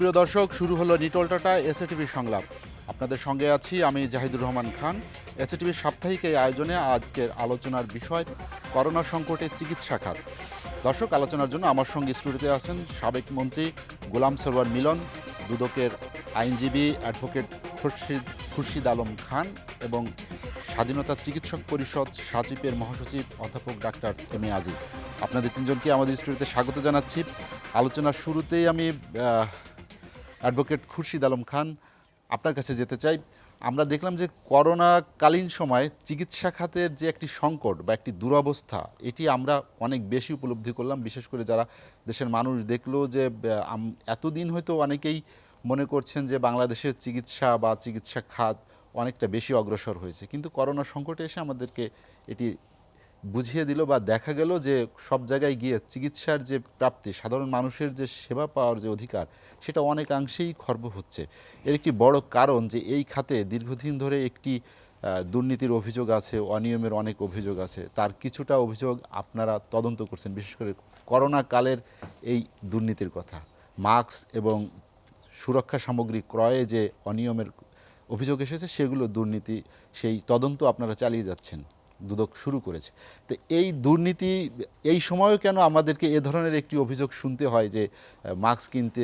সুপ্রিয় দর্শক, শুরু হলো নিটোলটাটা এসএটিভি সংলাপ। আপনাদের সঙ্গে আছি আমি জাহিদুর রহমান খান। এসএটিভির সাপ্তাহিক এই আয়োজনে আজকের আলোচনার বিষয় করোনা সংকটে চিকিৎসা খাত। দর্শক, আলোচনার জন্য আমার সঙ্গে স্টুডিওতে আছেন সাবেক মন্ত্রী গোলাম সরওয়ার মিলন, দুদকের আইনজীবী অ্যাডভোকেট খুরশিদ আলম খান এবং স্বাধীনতা চিকিৎসক পরিষদ সাচিপের মহাসচিব অধ্যাপক ডাক্তার এম এ আজিজ। আপনাদের তিনজনকে আমাদের স্টুডিওতে স্বাগত জানাচ্ছি। আলোচনার শুরুতেই আমি অ্যাডভোকেট খুরশিদ আলম খান আপনার কাছে যেতে চাই। আমরা দেখলাম যে করোনাকালীন সময় চিকিৎসা খাতের যে একটি সংকট বা একটি দুরবস্থা, এটি আমরা অনেক বেশি উপলব্ধি করলাম। বিশেষ করে যারা দেশের মানুষ দেখলো যে এতদিন হয়তো অনেকেই মনে করছেন যে বাংলাদেশের চিকিৎসা বা চিকিৎসা খাত অনেকটা বেশি অগ্রসর হয়েছে, কিন্তু করোনা সংকটে এসে আমাদেরকে এটি বুঝিয়ে দিল বা দেখা গেল যে সব জায়গায় গিয়ে চিকিৎসার যে প্রাপ্তি, সাধারণ মানুষের যে সেবা পাওয়ার যে অধিকার, সেটা অনেকাংশেই খর্ব হচ্ছে। এর একটি বড় কারণ যে এই খাতে দীর্ঘদিন ধরে একটি দুর্নীতির অভিযোগ আছে, অনিয়মের অনেক অভিযোগ আছে। তার কিছুটা অভিযোগ আপনারা তদন্ত করছেন, বিশেষ করে করোনা কালের এই দুর্নীতির কথা। মাস্ক এবং সুরক্ষা সামগ্রী ক্রয়ে যে অনিয়মের অভিযোগ এসেছে, সেগুলো দুর্নীতি, সেই তদন্ত আপনারা চালিয়ে যাচ্ছেন, দুদক শুরু করেছে। তো এই দুর্নীতি এই সময়ও কেন আমাদেরকে এ ধরনের একটি অভিযোগ শুনতে হয় যে মাস্ক কিনতে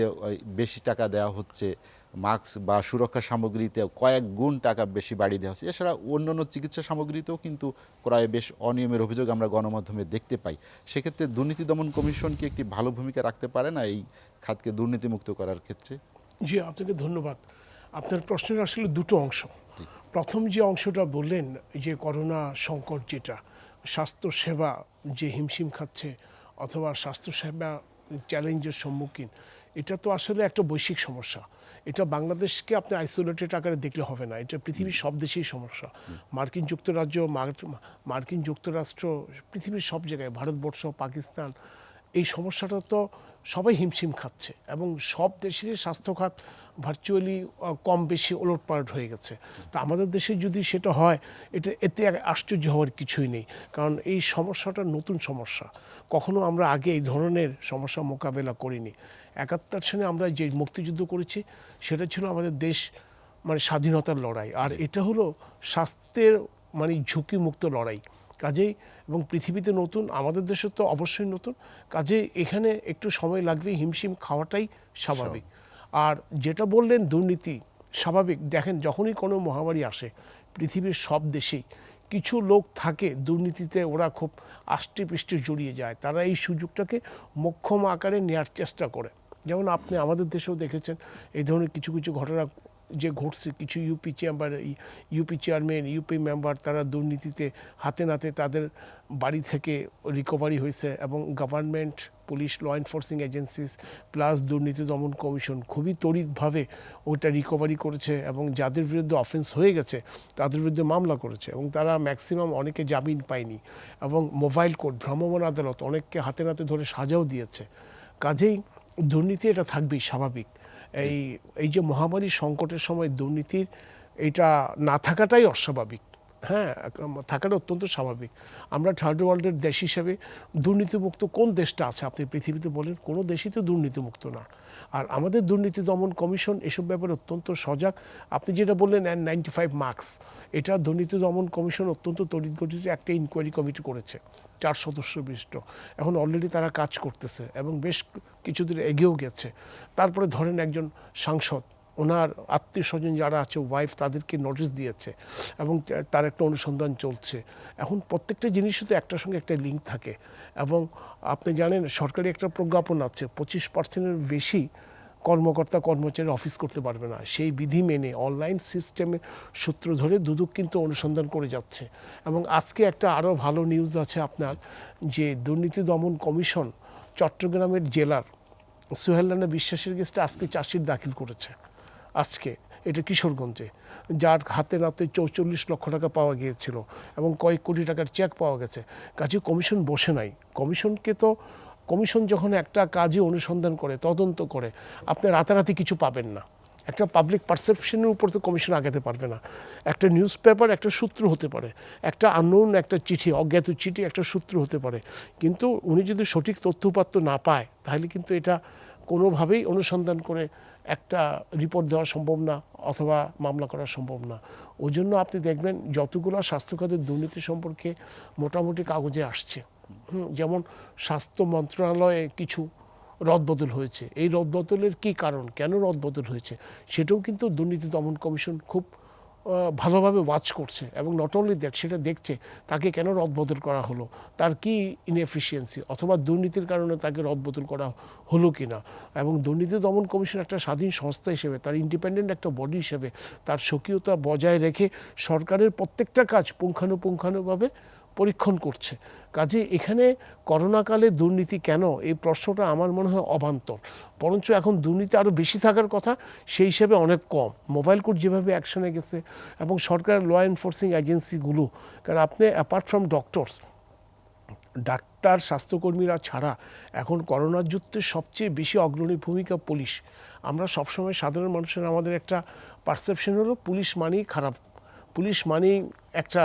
বেশি টাকা দেওয়া হচ্ছে, মাস্ক বা সুরক্ষা সামগ্রীতে কয়েক গুণ টাকা বেশি বাড়িয়ে দেওয়া হচ্ছে? এছাড়া অন্যান্য চিকিৎসা সামগ্রীতেও কিন্তু ক্রয়ে বেশ অনিয়মের অভিযোগ আমরা গণমাধ্যমে দেখতে পাই। সেক্ষেত্রে দুর্নীতি দমন কমিশন কি একটি ভালো ভূমিকা রাখতে পারে না এই খাতকে দুর্নীতিমুক্ত করার ক্ষেত্রে? জি, আপনাকে ধন্যবাদ। আপনার প্রশ্নের আসলে দুটো অংশ। প্রথম যে অংশটা বললেন যে করোনা সংকট, যেটা স্বাস্থ্যসেবা যে হিমশিম খাচ্ছে অথবা স্বাস্থ্যসেবা চ্যালেঞ্জের সম্মুখীন, এটা তো আসলে একটা বৈশ্বিক সমস্যা। এটা বাংলাদেশকে আপনি আইসোলেটেড আকারে দেখলে হবে না, এটা পৃথিবীর সব দেশেই সমস্যা। মার্কিন যুক্তরাজ্য, মার্কিন যুক্তরাষ্ট্র, পৃথিবীর সব জায়গায়, ভারতবর্ষ, পাকিস্তান, এই সমস্যাটা তো সবাই হিমশিম খাচ্ছে এবং সব দেশেরই স্বাস্থ্যখাত ভার্চুয়ালি কম বেশি ওলটপালট হয়ে গেছে। তা আমাদের দেশে যদি সেটা হয়, এতে আশ্চর্য হওয়ার কিছুই নেই, কারণ এই সমস্যাটা নতুন সমস্যা। কখনো আমরা আগে এই ধরনের সমস্যা মোকাবেলা করিনি। 71 সালে আমরা যে মুক্তিযুদ্ধ করেছি, সেটা ছিল আমাদের দেশ স্বাধীনতার লড়াই, আর এটা হলো স্বাস্থ্যের ঝুঁকিমুক্ত লড়াই। কাজেই এবং পৃথিবীতে নতুন, আমাদের দেশে তো অবশ্যই নতুন, কাজে এখানে একটু সময় লাগবে, হিমশিম খাওয়াটাই স্বাভাবিক। আর যেটা বললেন দুর্নীতি স্বাভাবিক, দেখেন যখনই কোনো মহামারী আসে পৃথিবীর সব দেশেই কিছু লোক থাকে দুর্নীতিতে, ওরা খুব আষ্টে পৃষ্ঠে জড়িয়ে যায়, তারা এই সুযোগটাকে মোক্ষম আকারে নেওয়ার চেষ্টা করে। যেমন আপনি আমাদের দেশেও দেখেছেন এই ধরনের কিছু কিছু ঘটনা যে ঘটছে। কিছু ইউপি চেয়ারম্যান, ইউপি মেম্বার, তারা দুর্নীতিতে হাতে নাতে তাদের বাড়ি থেকে রিকভারি হয়েছে, এবং government, police, law enforcing agencies plus দুর্নীতি দমন কমিশন খুবই তড়িৎভাবে ওইটা রিকভারি করেছে, এবং যাদের বিরুদ্ধে অফেন্স হয়ে গেছে তাদের বিরুদ্ধে মামলা করেছে, এবং তারা ম্যাক্সিমাম অনেকে জামিন পায়নি, এবং মোবাইল কোর্ট, ভ্রাম্যমাণ আদালত অনেককে হাতে নাতে ধরে সাজাও দিয়েছে। কাজেই দুর্নীতি এটা থাকবেই স্বাভাবিক। এই যে মহামারী সংকটের সময় দুর্নীতির এটা না থাকাটাই অস্বাভাবিক, হ্যাঁ, থাকাটা অত্যন্ত স্বাভাবিক। আমরা থার্ড ওয়ার্ল্ডের দেশ হিসেবে দুর্নীতিমুক্ত কোন দেশটা আছে আপনি পৃথিবীতে বলেন? কোনো দেশই তো দুর্নীতিমুক্ত না। আর আমাদের দুর্নীতি দমন কমিশন এসব ব্যাপারে অত্যন্ত সজাগ। আপনি যেটা বললেন N95 মার্কস, এটা দুর্নীতি দমন কমিশন অত্যন্ত তড়িৎগতিতে একটা ইনকোয়ারি কমিটি করেছে, 4 সদস্য বিশিষ্ট। এখন অলরেডি তারা কাজ করতেছে এবং বেশ কিছুদিন এগিয়েও গেছে। তারপরে ধরেন একজন সাংসদ, ওনার আত্মীয় স্বজন যারা আছে, ওয়াইফ, তাদেরকে নোটিশ দিয়েছে এবং তার একটা অনুসন্ধান চলছে। এখন প্রত্যেকটা জিনিসই তো একটার সঙ্গে একটা লিঙ্ক থাকে, এবং আপনি জানেন সরকারি একটা প্রজ্ঞাপন আছে, 25%-এর বেশি কর্মকর্তা কর্মচারী অফিস করতে পারবে না। সেই বিধি মেনে অনলাইন সিস্টেমে সূত্র ধরে দুদক কিন্তু অনুসন্ধান করে যাচ্ছে। এবং আজকে একটা আরও ভালো নিউজ আছে আপনার, যে দুর্নীতি দমন কমিশন চট্টগ্রামের জেলার সোহেল রানা বিশ্বাসের কাছে আজকে চার্জশিট দাখিল করেছে। আজকে এটা কিশোরগঞ্জে, যার হাতে নাতে 44 লক্ষ টাকা পাওয়া গিয়েছিল এবং কয়েক কোটি টাকার চেক পাওয়া গেছে। কাজে কমিশন বসে নাই। কমিশন যখন একটা কাজে অনুসন্ধান করে, তদন্ত করে, আপনি রাতারাতি কিছু পাবেন না। একটা পাবলিক পারসেপশনের উপর তো কমিশন আগাতে পারবে না। একটা নিউজ পেপার একটা সূত্র হতে পারে, একটা আননোন একটা চিঠি, অজ্ঞাত চিঠি একটা সূত্র হতে পারে, কিন্তু উনি যদি সঠিক তথ্যপাত্র না পায়, তাহলে কিন্তু এটা কোনোভাবেই অনুসন্ধান করে একটা রিপোর্ট দেওয়া সম্ভব না অথবা মামলা করা সম্ভব না। ওই জন্য আপনি দেখবেন যতগুলো স্বাস্থ্য খাতের দুর্নীতি সম্পর্কে মোটামুটি কাগজে আসছে, যেমন স্বাস্থ্য মন্ত্রণালয়ে কিছু রদবদল হয়েছে। এই রদবদলের কী কারণ, কেন রদবদল হয়েছে, সেটাও কিন্তু দুর্নীতি দমন কমিশন খুব ভালোভাবে ওয়াচ করছে এবং নট অনলি দ্যাট, সেটা দেখছে তাকে কেন রদবদল করা হলো, তার কি ইনএফিসিয়েন্সি অথবা দুর্নীতির কারণে তাকে রদবদল করা হলো কি না। এবং দুর্নীতি দমন কমিশন একটা স্বাধীন সংস্থা হিসেবে, তার ইন্ডিপেন্ডেন্ট একটা বডি হিসেবে তার স্বকীয়তা বজায় রেখে সরকারের প্রত্যেকটা কাজ পুঙ্খানুপুঙ্খানুভাবে পরীক্ষণ করছে। কাজে এখানে করোনাকালে দুর্নীতি কেন, এই প্রশ্নটা আমার মনে হয় অবান্তর। বরঞ্চ এখন দুর্নীতি আরও বেশি থাকার কথা, সেই হিসেবে অনেক কম। মোবাইল কোর্ট যেভাবে অ্যাকশনে গেছে এবং সরকারের ল এনফোর্সিং এজেন্সিগুলো, কারণ আপনি অ্যাপার্ট ফ্রম ডক্টরস, ডাক্তার স্বাস্থ্যকর্মীরা ছাড়া এখন করোনার যুদ্ধে সবচেয়ে বেশি অগ্রণী ভূমিকা পুলিশ। আমরা সবসময় সাধারণ মানুষের আমাদের একটা পারসেপশন হলো পুলিশ মানেই খারাপ, পুলিশ মানেই একটা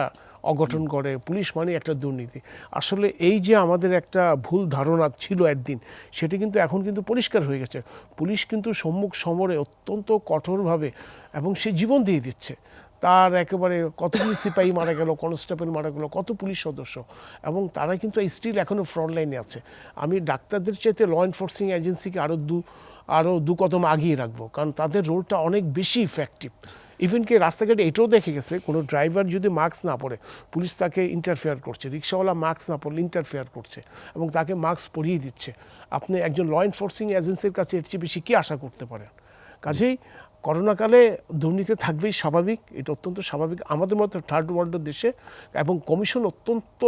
অঘটন করে, পুলিশ মানে একটা দুর্নীতি। আসলে এই যে আমাদের একটা ভুল ধারণা ছিল একদিন, সেটি কিন্তু এখন কিন্তু পরিষ্কার হয়ে গেছে। পুলিশ কিন্তু সম্মুখ সমরে অত্যন্ত কঠোরভাবে এবং সে জীবন দিয়ে দিচ্ছে। তার একেবারে কতগুলি সিপাহী মারা গেল, কনস্টেবল মারা গেল, কত পুলিশ সদস্য, এবং তারা কিন্তু স্টিল এখনও ফ্রন্ট লাইনে আছে। আমি ডাক্তারদের চাইতে ল এনফোর্সিং এজেন্সিকে আরও দু কদম আগিয়ে রাখবো, কারণ তাদের রোলটা অনেক বেশি ইফেক্টিভ। ইভেন কি রাস্তাঘাটে এটাও দেখে গেছে, কোনো ড্রাইভার যদি মাস্ক না পরে, পুলিশ তাকে ইন্টারফেয়ার করছে, রিক্সাওয়ালা মাস্ক না পরলে ইন্টারফেয়ার করছে এবং তাকে মাস্ক পরিয়ে দিচ্ছে। আপনি একজন ল এনফোর্সিং এজেন্সির কাছে এর চেয়ে বেশি কী আশা করতে পারেন? কাজেই করোনাকালে দুর্নীতি থাকবেই স্বাভাবিক, এটা অত্যন্ত স্বাভাবিক আমাদের মতো থার্ড ওয়ার্ল্ডের দেশে। এবং কমিশন অত্যন্ত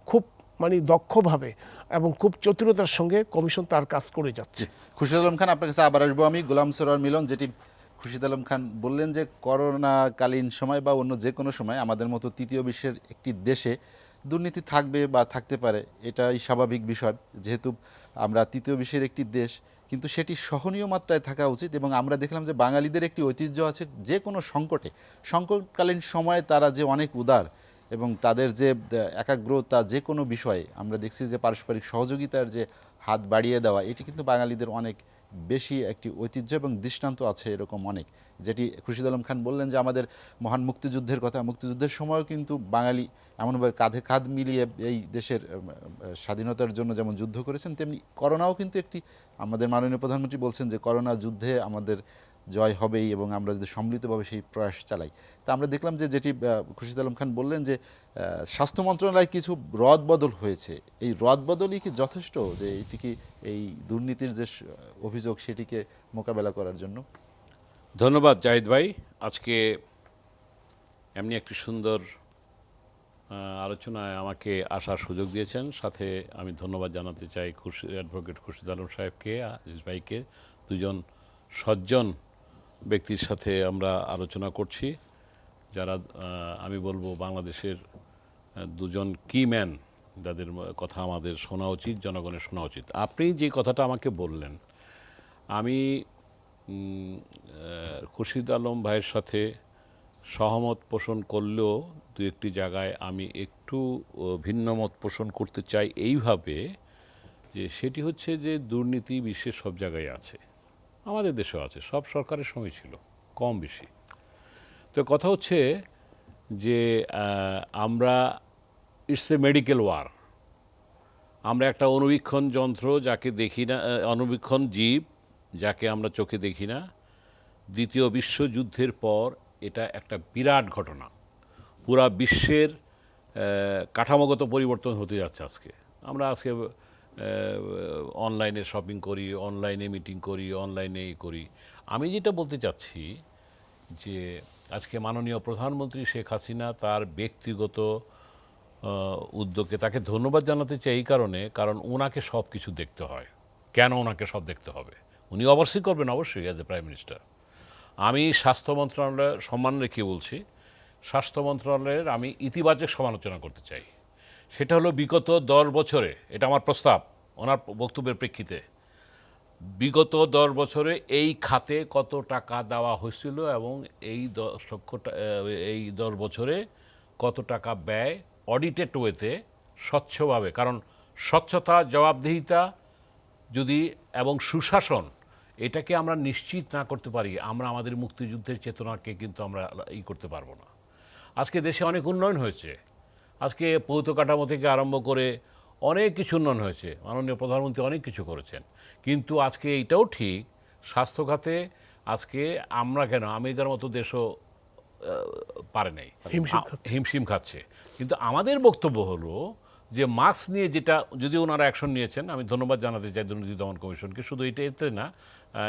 খুব দক্ষভাবে এবং খুব চতুরতার সঙ্গে কমিশন তার কাজ করে যাচ্ছে। খুরশিদ আলম খান, আপনার কাছে আবার আসবো আমি। গোলাম সরোয়ার মিলন, যেটি খুরশিদ আলম খান বললেন যে করোনাকালীন সময় বা অন্য যে কোনো সময় আমাদের মতো তৃতীয় বিশ্বের একটি দেশে দুর্নীতি থাকবে বা থাকতে পারে, এটাই স্বাভাবিক বিষয়, যেহেতু আমরা তৃতীয় বিশ্বের একটি দেশ। কিন্তু সেটি সহনীয় মাত্রায় থাকা উচিত। এবং আমরা দেখলাম যে বাঙালিদের একটি ঐতিহ্য আছে, যে কোনো সংকটকালীন সময়ে তারা যে অনেক উদার এবং তাদের যে একাগ্রতা যে কোনো বিষয়ে, আমরা দেখছি যে পারস্পরিক সহযোগিতার যে হাত বাড়িয়ে দেওয়া, এটি কিন্তু বাঙালিদের অনেক বেশি একটি ঐতিহ্য এবং দৃষ্টান্ত আছে এরকম অনেক। যেটি খুরশিদ আলম খান বললেন যে আমাদের মহান মুক্তিযুদ্ধের কথা, মুক্তিযুদ্ধের সময়ও কিন্তু বাঙালি এমনভাবে কাঁধে কাঁধ মিলিয়ে এই দেশের স্বাধীনতার জন্য যেমন যুদ্ধ করেছেন, তেমনি করোনাও কিন্তু একটি, আমাদের মাননীয় প্রধানমন্ত্রী বলছেন যে করোনা যুদ্ধে আমাদের জয় হবেই এবং আমরা যদি সম্মিলিতভাবে সেই প্রয়াস চালাই। তা আমরা দেখলাম যে যেটি খুরশিদ আলম খান বললেন যে স্বাস্থ্য মন্ত্রণালয়ে কিছু রদবদল হয়েছে, এই রদবদলই কি যথেষ্ট, যে এটি কি এই দুর্নীতির যে অভিযোগ সেটিকে মোকাবেলা করার জন্য? ধন্যবাদ জাহিদ ভাই, আজকে এমনি একটি সুন্দর আলোচনায় আমাকে আসার সুযোগ দিয়েছেন। সাথে আমি ধন্যবাদ জানাতে চাই অ্যাডভোকেট খুরশিদ আলম সাহেবকে, আজিজ ভাইকে, দুজন সজ্জন ব্যক্তির সাথে আমরা আলোচনা করছি, যারা আমি বলবো বাংলাদেশের দুজন কি ম্যান, যাদের কথা আমাদের শোনা উচিত, জনগণের শোনা উচিত। আপনি যে কথাটা আমাকে বললেন, আমি খুরশিদ আলম ভাইয়ের সাথে সহমত পোষণ করলেও দু একটি জায়গায় আমি একটু ভিন্ন মত পোষণ করতে চাই এইভাবে, যে সেটি হচ্ছে যে দুর্নীতি বিশ্বের সব জায়গায় আছে, আমাদের দেশেও আছে, সব সরকারের সময় ছিল কম বেশি। তো কথা হচ্ছে যে আমরা, ইটস এ মেডিকেল ওয়ার, আমরা একটা অনুবীক্ষণ যন্ত্র যাকে দেখি না, অনুবীক্ষণ জীব যাকে আমরা চোখে দেখি না। দ্বিতীয় বিশ্বযুদ্ধের পর এটা একটা বিরাট ঘটনা, পুরা বিশ্বের কাঠামোগত পরিবর্তন হতে যাচ্ছে। আমরা আজকে অনলাইনে শপিং করি, অনলাইনে মিটিং করি, অনলাইনে করি। আমি যেটা বলতে চাচ্ছি যে আজকে মাননীয় প্রধানমন্ত্রী শেখ হাসিনা তার ব্যক্তিগত উদ্যোগে, তাকে ধন্যবাদ জানাতে চাই এই কারণ ওনাকে সব কিছু দেখতে হয়। কেন ওনাকে সব দেখতে হবে? উনি ওভারসি করবেন অবশ্যই অ্যাজ এ প্রাইম মিনিস্টার। আমি স্বাস্থ্য মন্ত্রণালয়ের সম্মান রেখে বলছি, স্বাস্থ্য মন্ত্রণালয়ের আমি ইতিবাচক সমালোচনা করতে চাই। সেটা হলো বিগত 10 বছরে, এটা আমার প্রস্তাব ওনার বক্তব্যের প্রেক্ষিতে, বিগত 10 বছরে এই খাতে কত টাকা দেওয়া হয়েছিল এবং এই 10 বছরে কত টাকা ব্যয় অডিটেড ওয়েতে স্বচ্ছভাবে, কারণ স্বচ্ছতা, জবাবদিহিতা যদি এবং সুশাসন, এটাকে আমরা নিশ্চিত না করতে পারি, আমরা আমাদের মুক্তিযুদ্ধের চেতনাকে কিন্তু আমরা করতে পারবো না। আজকে দেশে অনেক উন্নয়ন হয়েছে, আজকে ভৌত কাঠামো থেকে আরম্ভ করে অনেক কিছু উন্নয়ন হয়েছে, মাননীয় প্রধানমন্ত্রী অনেক কিছু করেছেন, কিন্তু আজকে এইটাও ঠিক স্বাস্থ্য খাতে আজকে আমরা কেন আমেরিকার মতো দেশও পারে নাই, হিমশিম খাচ্ছে। কিন্তু আমাদের বক্তব্য হলো যে মাস্ক নিয়ে যেটা, যদি ওনারা অ্যাকশন নিয়েছেন, আমি ধন্যবাদ জানাতে চাই দুর্নীতি দমন কমিশনকে। শুধু এতে না,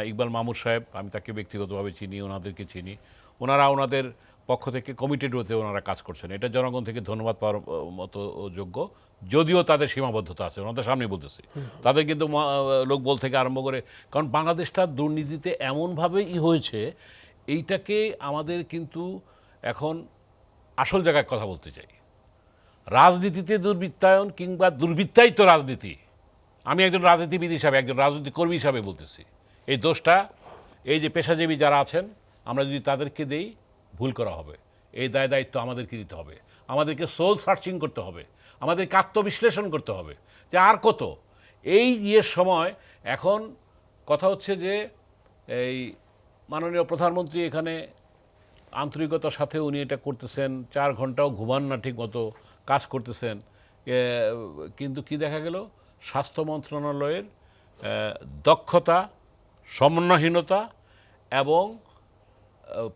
ইকবাল মাহমুদ সাহেব, আমি তাকে ব্যক্তিগতভাবে চিনি, ওনাদেরকে চিনি, ওনারা ওনাদের পক্ষ থেকে কমিটেড হতে ওনারা কাজ করছেন, এটা জনগণ থেকে ধন্যবাদ পাওয়ার মতো যোগ্য, যদিও তাদের সীমাবদ্ধতা আছে, ওনাদের সামনেই বলতেছি। তাদের কিন্তু লোকবল থেকে আরম্ভ করে, কারণ বাংলাদেশটা দুর্নীতিতে এমনভাবেই হয়েছে, এইটাকে আমাদের কিন্তু এখন আসল জায়গায় কথা বলতে চাই। রাজনীতিতে দুর্বৃত্তায়ন কিংবা দুর্বৃত্তায়িত রাজনীতি, আমি একজন রাজনীতিবিদ হিসাবে, একজন রাজনৈতিক কর্মী হিসাবে বলতেছি, এই দোষটা এই যে পেশাজীবী যারা আছেন, আমরা যদি তাদেরকে দেই, ভুল করা হবে। এই দায়িত্ব আমাদেরকে দিতে হবে, আমাদেরকে সোল সার্চিং করতে হবে, আমাদেরকে আত্মবিশ্লেষণ করতে হবে যে আর কত এই সময়। এখন কথা হচ্ছে যে এই মাননীয় প্রধানমন্ত্রী এখানে আন্তরিকতার সাথে উনি এটা করতেছেন, 4 ঘন্টাও ঘুমান না, ঠিক মতো কাজ করতেছেন, কিন্তু কি দেখা গেল, স্বাস্থ্য মন্ত্রণালয়ের দক্ষতা, সমন্বয়হীনতা এবং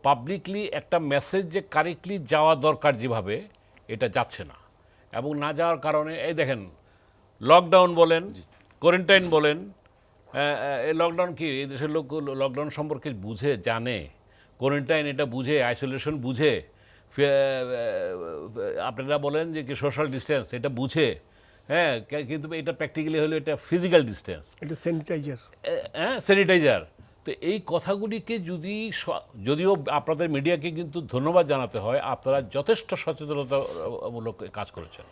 পাবলিকলি একটা মেসেজ যে কারেক্টলি যাওয়া দরকার যেভাবে, এটা যাচ্ছে না। এবং না যাওয়ার কারণে এই দেখেন, লকডাউন বলেন, কোয়ারেন্টাইন বলেন, এই লকডাউন কি এই দেশের লোক লকডাউন সম্পর্কে বুঝে, জানে? কোয়ারেন্টাইন এটা বুঝে, আইসোলেশন বুঝে, আপনারা বলেন যে কি সোশ্যাল ডিস্টেন্স, এটা বুঝে, হ্যাঁ, কিন্তু এটা প্র্যাকটিক্যালি হলো এটা ফিজিক্যাল ডিস্টেন্স, এটা স্যানিটাইজার, হ্যাঁ, স্যানিটাইজার। তো এই কথাগুলিকে যদিও আপনাদের মিডিয়াকে কিন্তু ধন্যবাদ জানাতে হয়, আপনারা যথেষ্ট সচেতনতামূলক কাজ করেছেন।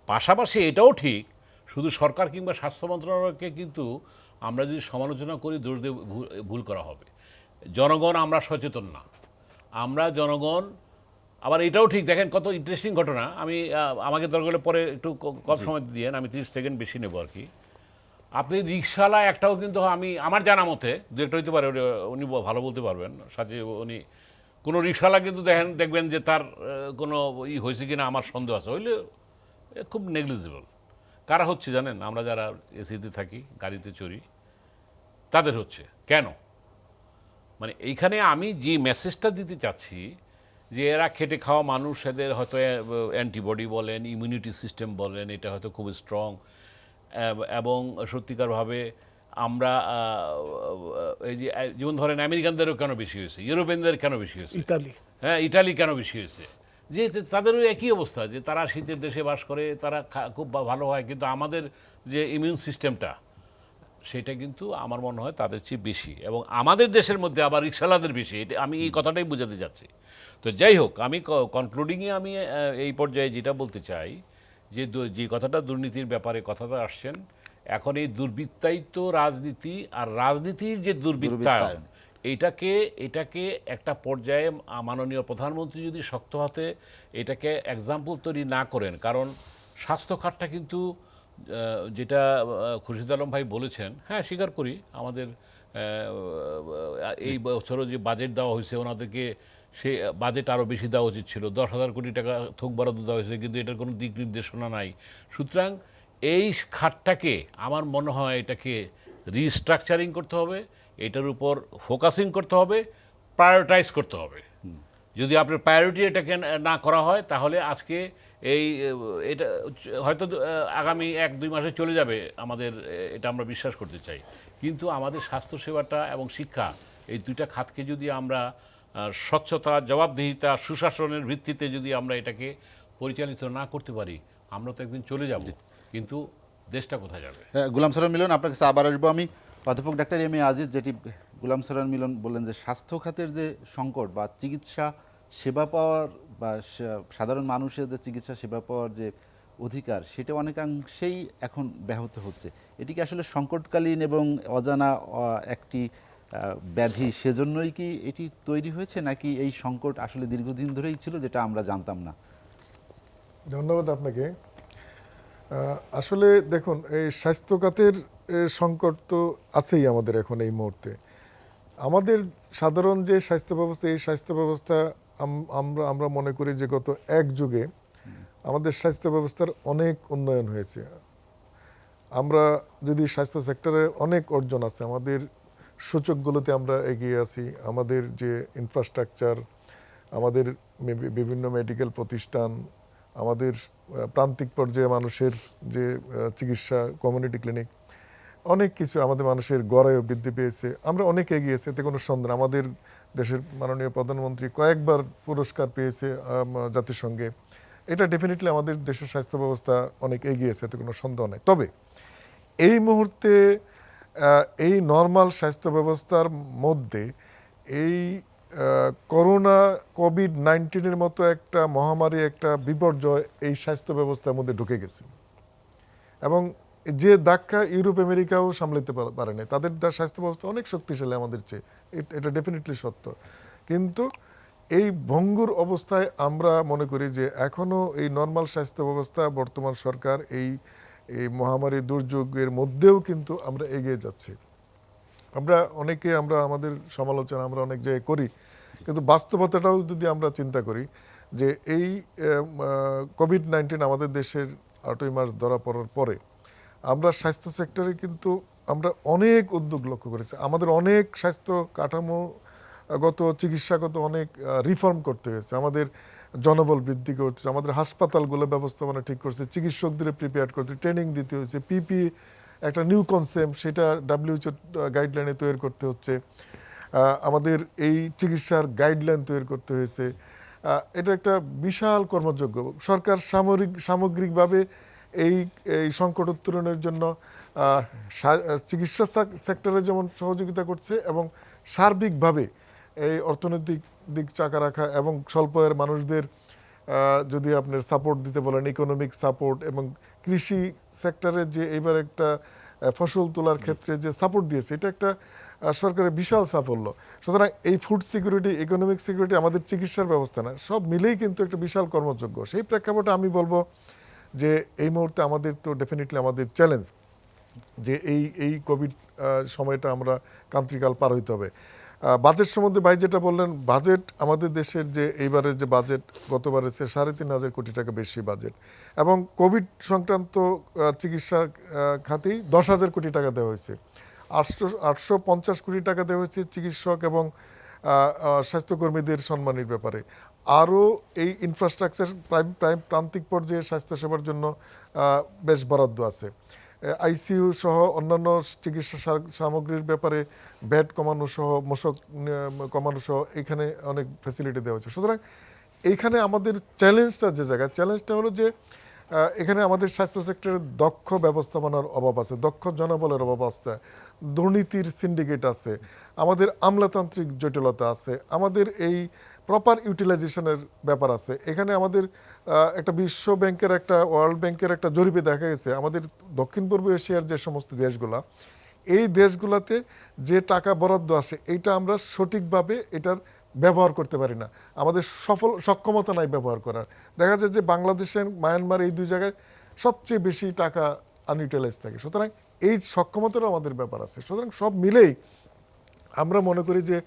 পাশাপাশি এটাও ঠিক, শুধু সরকার কিংবা স্বাস্থ্য মন্ত্রণালয়কে কিন্তু আমরা যদি সমালোচনা করি, দোষ দিয়ে ভুল করা হবে। জনগণ আমরা সচেতন না, আমরা জনগণ। আবার এটাও ঠিক, দেখেন কত ইন্টারেস্টিং ঘটনা, আমি আমাকে দরকার হলে পরে একটু কম সময় দিয়ে, আমি 30 সেকেন্ড বেশি নেব আর কি। আপনি রিক্সাওয়ালা একটাও কিন্তু, আমি আমার জানা মতে দু একটা হইতে পারে, উনি ভালো বলতে পারবেন, সাথে উনি কোনো রিক্সাওয়ালা কিন্তু দেখবেন যে তার কোনো হয়েছে কিনা আমার সন্দেহ আছে, হইলে খুব নেগলিজেবল। কারা হচ্ছে জানেন? আমরা যারা এসিতে থাকি, গাড়িতে চড়ি, তাদের হচ্ছে। কেন? মানে এইখানে আমি যে মেসেজটা দিতে চাচ্ছি যে এরা খেটে খাওয়া মানুষ, এদের হয়তো অ্যান্টিবডি বলেন, ইমিউনিটি সিস্টেম বলেন, এটা হয়তো খুব স্ট্রং, এবং সত্যিকারভাবে আমরা এই যে যেমন ধরেন আমেরিকানদেরও কেন বেশি হয়েছে, ইউরোপিয়ানদের কেন বেশি হয়েছে, ইটালি কেন বেশি হয়েছে, যে তাদেরও একই অবস্থা, যে তারা শীতের দেশে বাস করে, তারা খুব ভালো হয়, কিন্তু আমাদের যে ইমিউন সিস্টেমটা, সেটা কিন্তু আমার মনে হয় তাদের চেয়ে বেশি, এবং আমাদের দেশের মধ্যে আবার রিক্সাওয়ালাদের বেশি। এটা আমি এই কথাটাই বোঝাতে যাচ্ছি। তো যাই হোক, আমি কনক্লুডিংয়ে আমি এই পর্যায়ে যেটা বলতে চাই, যে কথাটা দুর্নীতির ব্যাপারে কথাটা আসছেন, এখন এই দুর্বৃত্তায়িত রাজনীতি আর রাজনীতির যে দুর্বৃত্তায়ন, এটাকে একটা পর্যায়ে মাননীয় প্রধানমন্ত্রী যদি শক্ত হাতে এটাকে এক্সাম্পল তৈরি না করেন, কারণ স্বাস্থ্য খাতটা কিন্তু যেটা খুরশিদ আলম ভাই বলেছেন, হ্যাঁ স্বীকার করি, আমাদের এই বছরও যে বাজেট দেওয়া হয়েছে, ওনাদেরকে সে বাজেট আরও বেশি দেওয়া উচিত ছিল, 10,000 কোটি টাকা থোক বরাদ্দ দেওয়া হয়েছে, কিন্তু এটার কোনো দিক নির্দেশনা নাই। সুতরাং এই খাতটাকে আমার মনে হয় এটাকে রিস্ট্রাকচারিং করতে হবে, এটার উপর ফোকাসিং করতে হবে, প্রায়োরিটাইজ করতে হবে। যদি আপনার প্রায়োরিটি এটাকে না করা হয়, তাহলে আজকে এটা হয়তো আগামী 1-2 মাসে চলে যাবে আমাদের, এটা আমরা বিশ্বাস করতে চাই, কিন্তু আমাদের স্বাস্থ্যসেবাটা এবং শিক্ষা, এই দুইটা খাতকে যদি আমরা স্বচ্ছতা, জবাবদিহিতা, সুশাসনের ভিত্তিতে যদি আমরা এটাকে পরিচালিত না করতে পারি, আমরা তো একদিন চলে যাব, কিন্তু দেশটা কোথায় যাবে? গোলাম সরোয়ার মিলন, আপনার কাছে আবার আসবো আমি। অধ্যাপক ডাক্তার এম এ আজিজ, যেটি গোলাম সরোয়ার মিলন বললেন যে স্বাস্থ্য খাতের যে সংকট বা চিকিৎসা সেবা পাওয়ার বা সাধারণ মানুষের যে চিকিৎসা সেবা পাওয়ার যে অধিকার, সেটা অনেকাংশেই এখন ব্যাহত হচ্ছে। এটি কি আসলে সংকটকালীন এবং অজানা একটি ব্যাধি, সেজন্যই কি এটি তৈরি হয়েছে, নাকি এই সংকট আসলে দীর্ঘদিন ধরেই ছিল, যেটা আমরা জানতাম না? ধন্যবাদ আপনাকে। আসলে দেখুন, এই স্বাস্থ্য খাতের সংকট তো আছেই আমাদের এখন এই মুহূর্তে। আমাদের সাধারণ যে স্বাস্থ্য ব্যবস্থা, এই স্বাস্থ্য ব্যবস্থা আমরা মনে করি যে গত এক যুগে আমাদের স্বাস্থ্য ব্যবস্থার অনেক উন্নয়ন হয়েছে। আমরা যদি স্বাস্থ্য সেক্টরে অনেক অর্জন আছে, আমাদের সূচকগুলোতে আমরা এগিয়ে আছি। আমাদের যে ইনফ্রাস্ট্রাকচার, আমাদের বিভিন্ন মেডিকেল প্রতিষ্ঠান, আমাদের প্রান্তিক পর্যায়ে মানুষের যে চিকিৎসা, কমিউনিটি ক্লিনিক, অনেক কিছু আমাদের মানুষের গড়ায়ও বৃদ্ধি পেয়েছে। আমরা অনেক এগিয়েছি, এতে কোনো সন্দেহ নেই। আমাদের দেশের মাননীয় প্রধানমন্ত্রী কয়েকবার পুরস্কার পেয়েছে জাতিসংঘে। এটা ডেফিনেটলি আমাদের দেশের স্বাস্থ্য ব্যবস্থা অনেক এগিয়েছে, এতে কোনো সন্দেহ নেই। তবে এই মুহূর্তে এই নর্মাল স্বাস্থ্য ব্যবস্থার মধ্যে এই করোনা কোভিড-19 মতো একটা মহামারী, একটা বিপর্যয় এই স্বাস্থ্য ব্যবস্থার মধ্যে ঢুকে গেছে এবং যে ধাক্কা ইউরোপ আমেরিকাও সামলাতে পারেনি। তাদের স্বাস্থ্য ব্যবস্থা অনেক শক্তিশালী আমাদের চেয়ে, এটা ডেফিনেটলি সত্য। কিন্তু এই ভঙ্গুর অবস্থায় আমরা মনে করি যে এখনো এই নর্মাল স্বাস্থ্য ব্যবস্থা, বর্তমান সরকার এই মহামারী দুর্যোগের মধ্যেও কিন্তু আমরা এগিয়ে যাচ্ছি। আমরা অনেকে আমাদের সমালোচনা আমরা অনেক জায়গায় করি, কিন্তু বাস্তবতাটাও যদি আমরা চিন্তা করি যে এই কোভিড-19 আমাদের দেশের 8ই মার্চ ধরা পড়ার পরে আমরা স্বাস্থ্য সেক্টরে কিন্তু আমরা অনেক উদ্যোগ লক্ষ্য করেছি। আমাদের অনেক স্বাস্থ্য কাঠামোগত, চিকিৎসাগত অনেক রিফর্ম করতে হয়েছে। আমাদের জনবল বৃদ্ধি করছে, আমাদের হাসপাতালগুলো ব্যবস্থাপনা ঠিক করছে, চিকিৎসকদের প্রিপেয়ার করছে, ট্রেনিং দিতে হয়েছে, পিপি একটা নিউ কনসেপ্ট, সেটা WHO গাইডলাইনে তৈরি করতে হচ্ছে। আমাদের এই চিকিৎসার গাইডলাইন তৈরি করতে হয়েছে। এটা একটা বিশাল কর্মযজ্ঞ। সরকার সামগ্রিকভাবে এই সংকট উত্তরণের জন্য চিকিৎসা সেক্টরে যেমন সহযোগিতা করছে এবং সার্বিকভাবে এই অর্থনৈতিক দিক চাকা রাখা এবং স্বল্প আয়ের মানুষদের যদি আপনার সাপোর্ট দিতে বলেন, ইকোনমিক সাপোর্ট, এবং কৃষি সেক্টরে যে এইবার একটা ফসল তোলার ক্ষেত্রে যে সাপোর্ট দিয়েছে, এটা একটা সরকারের বিশাল সাফল্য। সুতরাং এই ফুড সিকিউরিটি, ইকোনমিক সিকিউরিটি, আমাদের চিকিৎসার ব্যবস্থা না, সব মিলেই কিন্তু একটা বিশাল কর্মযজ্ঞ। সেই প্রেক্ষাপটে আমি বলবো যে এই মুহূর্তে আমাদের তো ডেফিনেটলি আমাদের চ্যালেঞ্জ যে এই কোভিড সময়টা আমরা ক্রান্তিকাল পার হইতে হবে। বাজেট সম্বন্ধে ভাই যেটা বললেন, বাজেট আমাদের দেশের যে এইবারের যে বাজেট, গতবারের চেয়ে 3,500 কোটি টাকা বেশি বাজেট, এবং কোভিড সংক্রান্ত চিকিৎসা খাতেই 10,000 কোটি টাকা দেওয়া হয়েছে। 850 কোটি টাকা দেওয়া হয়েছে চিকিৎসক এবং স্বাস্থ্যকর্মীদের সম্মানের ব্যাপারে। আরও এই ইনফ্রাস্ট্রাকচার প্রান্তিক পর্যায়ে স্বাস্থ্যসেবার জন্য বেশ বরাদ্দ আছে। আইসিইউ সহ অন্যান্য চিকিৎসা সামগ্রীর ব্যাপারে ব্যাট কমানো সহ, মশক কমানো সহ এখানে অনেক ফ্যাসিলিটি দেওয়া হচ্ছে। সুতরাং এইখানে আমাদের চ্যালেঞ্জটা যে জায়গায়, চ্যালেঞ্জটা হলো যে এখানে আমাদের স্বাস্থ্য সেক্টরের দক্ষ ব্যবস্থাপনার অভাব আছে, দক্ষ জনবলের অভাব আছে, দুর্নীতির সিন্ডিকেট আছে, আমাদের আমলাতান্ত্রিক জটিলতা আছে, আমাদের এই প্রপার ইউটিলাইজেশনের ব্যাপার আছে। এখানে আমাদের একটা বিশ্ব ব্যাংকের, একটা ওয়ার্ল্ড ব্যাংকের একটা জরিপে দেখা গেছে আমাদের দক্ষিণ পূর্ব এশিয়ার যে সমস্ত দেশগুলা, এই দেশগুলোতে যে টাকা বরাদ্দ আসে এইটা আমরা সঠিকভাবে এটার ব্যবহার করতে পারি না, আমাদের সক্ষমতা নাই ব্যবহার করার। দেখা যায় যে বাংলাদেশের, মায়ানমার, এই দুই জায়গায় সবচেয়ে বেশি টাকা আনইউটিলাইজ থাকে। সুতরাং এই সক্ষমতারও আমাদের ব্যাপার আছে। সুতরাং সব মিলেই আমরা মনে করি যে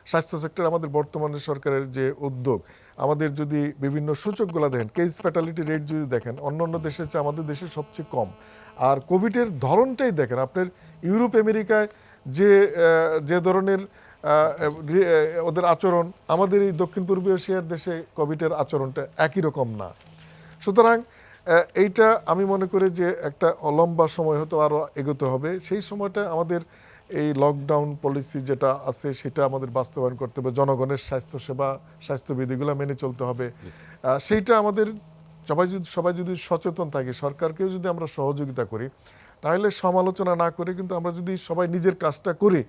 স্বাস্থ্য সেক্টর, আমাদের বর্তমানে সরকারের যে উদ্যোগ, আমাদের যদি বিভিন্ন সূচকগুলো দেখেন, কেস ফ্যাটালিটি রেট যদি দেখেন, অন্যান্য দেশের চেয়ে আমাদের দেশে সবচেয়ে কম। আর কোভিডের ধরনটাই দেখেন, আপনার ইউরোপ আমেরিকায় যে ধরনের ওদের আচরণ, আমাদের এই দক্ষিণ পূর্ব এশিয়ার দেশে কোভিডের আচরণটা একই রকম না। সুতরাং এইটা আমি মনে করি যে একটা লম্বা সময় হয়তো আরও এগোতে হবে। সেই সময়টা আমাদের এই লকডাউন পলিসি যেটা আছে সেটা আমাদের বাস্তবায়ন করতে হবে, জনগণের স্বাস্থ্যসেবা, স্বাস্থ্যবিধিগুলো মেনে চলতে হবে। সেইটা আমাদের সবাই যদি সচেতন থাকে, সরকারকেও যদি আমরা সহযোগিতা করি, তাহলে সমালোচনা না করে কিন্তু আমরা যদি সবাই নিজের কাজটা করি,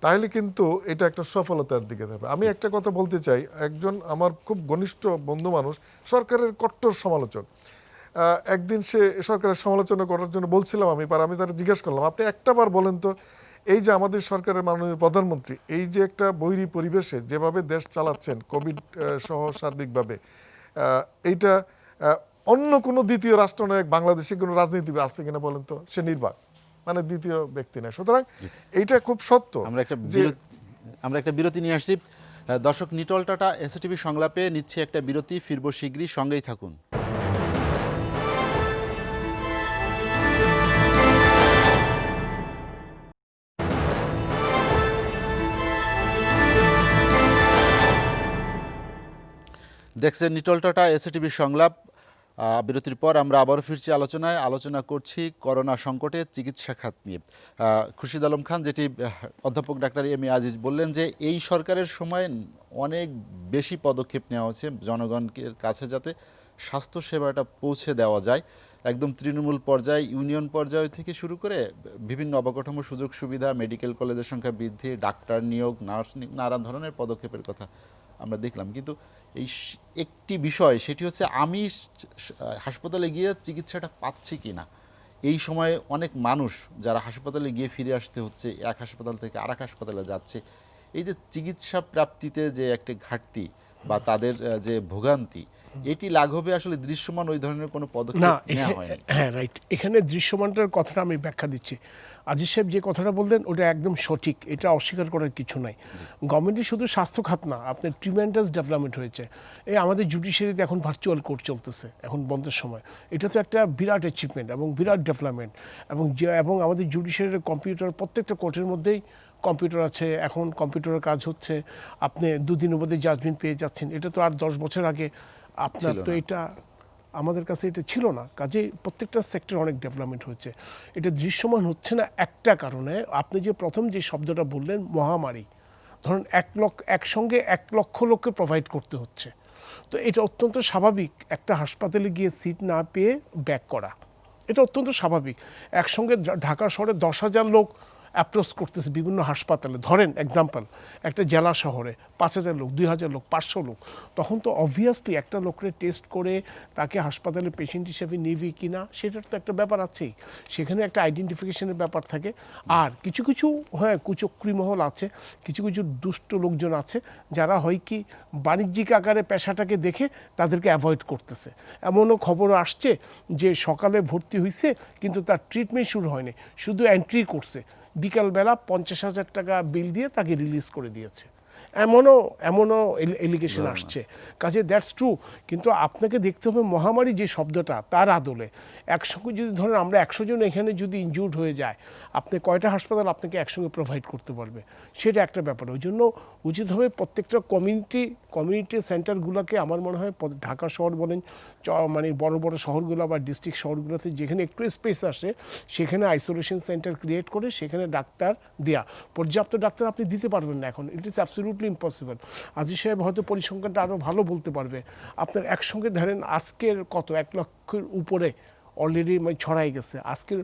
তাহলে কিন্তু এটা একটা সফলতার দিকে যাবে। আমি একটা কথা বলতে চাই, একজন আমার খুব ঘনিষ্ঠ বন্ধু মানুষ, সরকারের কট্টর সমালোচক, একদিন সে সরকারের সমালোচনা করার জন্য বলছিলাম আমি তারা জিজ্ঞেস করলাম, আপনি একটাবার বলেন তো, এই যে আমাদের সরকারের মাননীয় প্রধানমন্ত্রী এই যে একটা বৈরী পরিবেশে যেভাবে দেশ চালাচ্ছেন কোভিড সহ সার্বিকভাবে, এইটা অন্য কোনো দ্বিতীয় রাষ্ট্রনায়ক বাংলাদেশে কোনো রাজনীতিবিদ আছে কিনা বলেন তো? সে নির্বাক, মানে দ্বিতীয় ব্যক্তি না। সুতরাং এইটা খুব সত্য। আমরা একটা আমরা একটা বিরতি নিয়ে আসছি। দর্শক, নিটল টাটা এসএটিভি সংলাপে নিচ্ছে একটা বিরতি, ফিরবো শীঘ্রই, সঙ্গেই থাকুন। দেখছেন নিটল টাটা এসএটিভি সংলাপ। বিরতির পর আমরা আবারও ফিরছি আলোচনা করছি করোনা সংকটে চিকিৎসা খাত নিয়ে। খুরশিদ আলম খান, যেটি অধ্যাপক ডাক্তার এম এ আজিজ বললেন যে এই সরকারের সময় অনেক বেশি পদক্ষেপ নেওয়া হয়েছে জনগণের কাছে যাতে স্বাস্থ্য সেবাটা পৌঁছে দেওয়া যায়। একদম তৃণমূল পর্যায়ে, ইউনিয়ন পর্যায় থেকে শুরু করে বিভিন্ন অবকাঠামো সুযোগ সুবিধা, মেডিকেল কলেজের সংখ্যা বৃদ্ধি, ডাক্তার নিয়োগ, নার্স নিয়োগ, নানা ধরনের পদক্ষেপের কথা আমরা দেখলাম। কিন্তু এই একটি বিষয়, সেটি হচ্ছে আমি হাসপাতালে গিয়ে চিকিৎসাটা পাচ্ছি কি না। এই সময়ে অনেক মানুষ যারা হাসপাতালে গিয়ে ফিরে আসতে হচ্ছে, এক হাসপাতাল থেকে আরেক হাসপাতালে যাচ্ছে, এই যে চিকিৎসা প্রাপ্তিতে যে একটা ঘাটতি বা তাদের যে ভোগান্তি, এটি লাঘবে আসলে দৃশ্যমান ওই ধরনের কোনো পদক্ষেপ নেওয়া হয়নি। হ্যাঁ, রাইট। এখানে দৃশ্যমানটার কথাটা আমি ব্যাখ্যা দিচ্ছি। আজিজ সাহেব যে কথাটা বললেন ওটা একদম সঠিক, এটা অস্বীকার করার কিছু নাই। গভর্নমেন্টের শুধু স্বাস্থ্য খাত না, আপনার ট্রিমেন্ডাস ডেভেলপমেন্ট হয়েছে। এই আমাদের জুডিশিয়ারিতে এখন ভার্চুয়াল কোর্ট চলতেছে এখন বন্ধের সময়, এটা তো একটা বিরাট অ্যাচিভমেন্ট এবং বিরাট ডেভেলপমেন্ট। এবং আমাদের জুডিশিয়ারির কম্পিউটার, প্রত্যেকটা কোর্টের মধ্যেই কম্পিউটার আছে, এখন কম্পিউটারের কাজ হচ্ছে, আপনি দুদিনের মধ্যে জাজমেন্ট পেয়ে যাচ্ছেন। এটা তো আর 10 বছর আগে আপনার তো এটা আমাদের কাছে এটা ছিল না। কাজেই প্রত্যেকটা সেক্টর অনেক ডেভেলপমেন্ট হয়েছে। এটা দৃশ্যমান হচ্ছে না একটা কারণে, আপনি যে প্রথম যে শব্দটা বললেন মহামারী, ধরুন একসঙ্গে 1 লক্ষ লোককে প্রোভাইড করতে হচ্ছে। তো এটা অত্যন্ত স্বাভাবিক একটা হাসপাতালে গিয়ে সিট না পেয়ে ব্যাক করা, এটা অত্যন্ত স্বাভাবিক। একসঙ্গে ঢাকা শহরে 10,000 লোক অ্যাপ্রোচ করতেছে বিভিন্ন হাসপাতালে, ধরেন এক্সাম্পল একটা জেলা শহরে 5,000 লোক, 2,000 লোক, 500 লোক, তখন তো অবভিয়াসলি একটা লোককে টেস্ট করে তাকে হাসপাতালে পেশেন্ট হিসেবে নিবি কি না সেটার তো একটা ব্যাপার আছেই, সেখানে একটা আইডেন্টিফিকেশনের ব্যাপার থাকে। আর কিছু কিছু কুচক্রী মহল আছে, কিছু কিছু দুষ্ট লোকজন আছে যারা হয় কি বাণিজ্যিক আকারে পেশাটাকে দেখে তাদেরকে অ্যাভয়েড করতেছে। এমনও খবর আসছে যে সকালে ভর্তি হয়েছে কিন্তু তার ট্রিটমেন্ট শুরু হয়নি, শুধু এন্ট্রি করছে, বিকালবেলা 50,000 টাকা বিল দিয়ে তাকে রিলিজ করে দিয়েছে। এমনও এলিগেশন আসছে। কাজে দ্যাটস ট্রু। কিন্তু আপনাকে দেখতে হবে মহামারী যে শব্দটা, তার আদলে একসঙ্গে যদি ধরেন আমরা 100 জন এখানে যদি ইনজুর্ড হয়ে যায়, আপনি কয়টা হাসপাতাল আপনাকে একসঙ্গে প্রোভাইড করতে পারবে, সেটা একটা ব্যাপার। ওই জন্য উচিত হবে প্রত্যেকটা কমিউনিটি সেন্টারগুলোকে, আমার মনে হয় ঢাকা শহর বলেন, মানে বড় বড় শহরগুলো বা ডিস্ট্রিক্ট শহরগুলোতে যেখানে একটু স্পেস আসে সেখানে আইসোলেশন সেন্টার ক্রিয়েট করে সেখানে ডাক্তার দেয়া। পর্যাপ্ত ডাক্তার আপনি দিতে পারবেন না এখন, it is absolutely impossible. Aziz সাহেব হয়তো পরিসংখ্যানটা আরও ভালো বলতে পারবে। আপনার একসঙ্গে ধরেন আজকের কত 1 লক্ষের উপরে অলরেডি ছড়াই গেছে, আজকের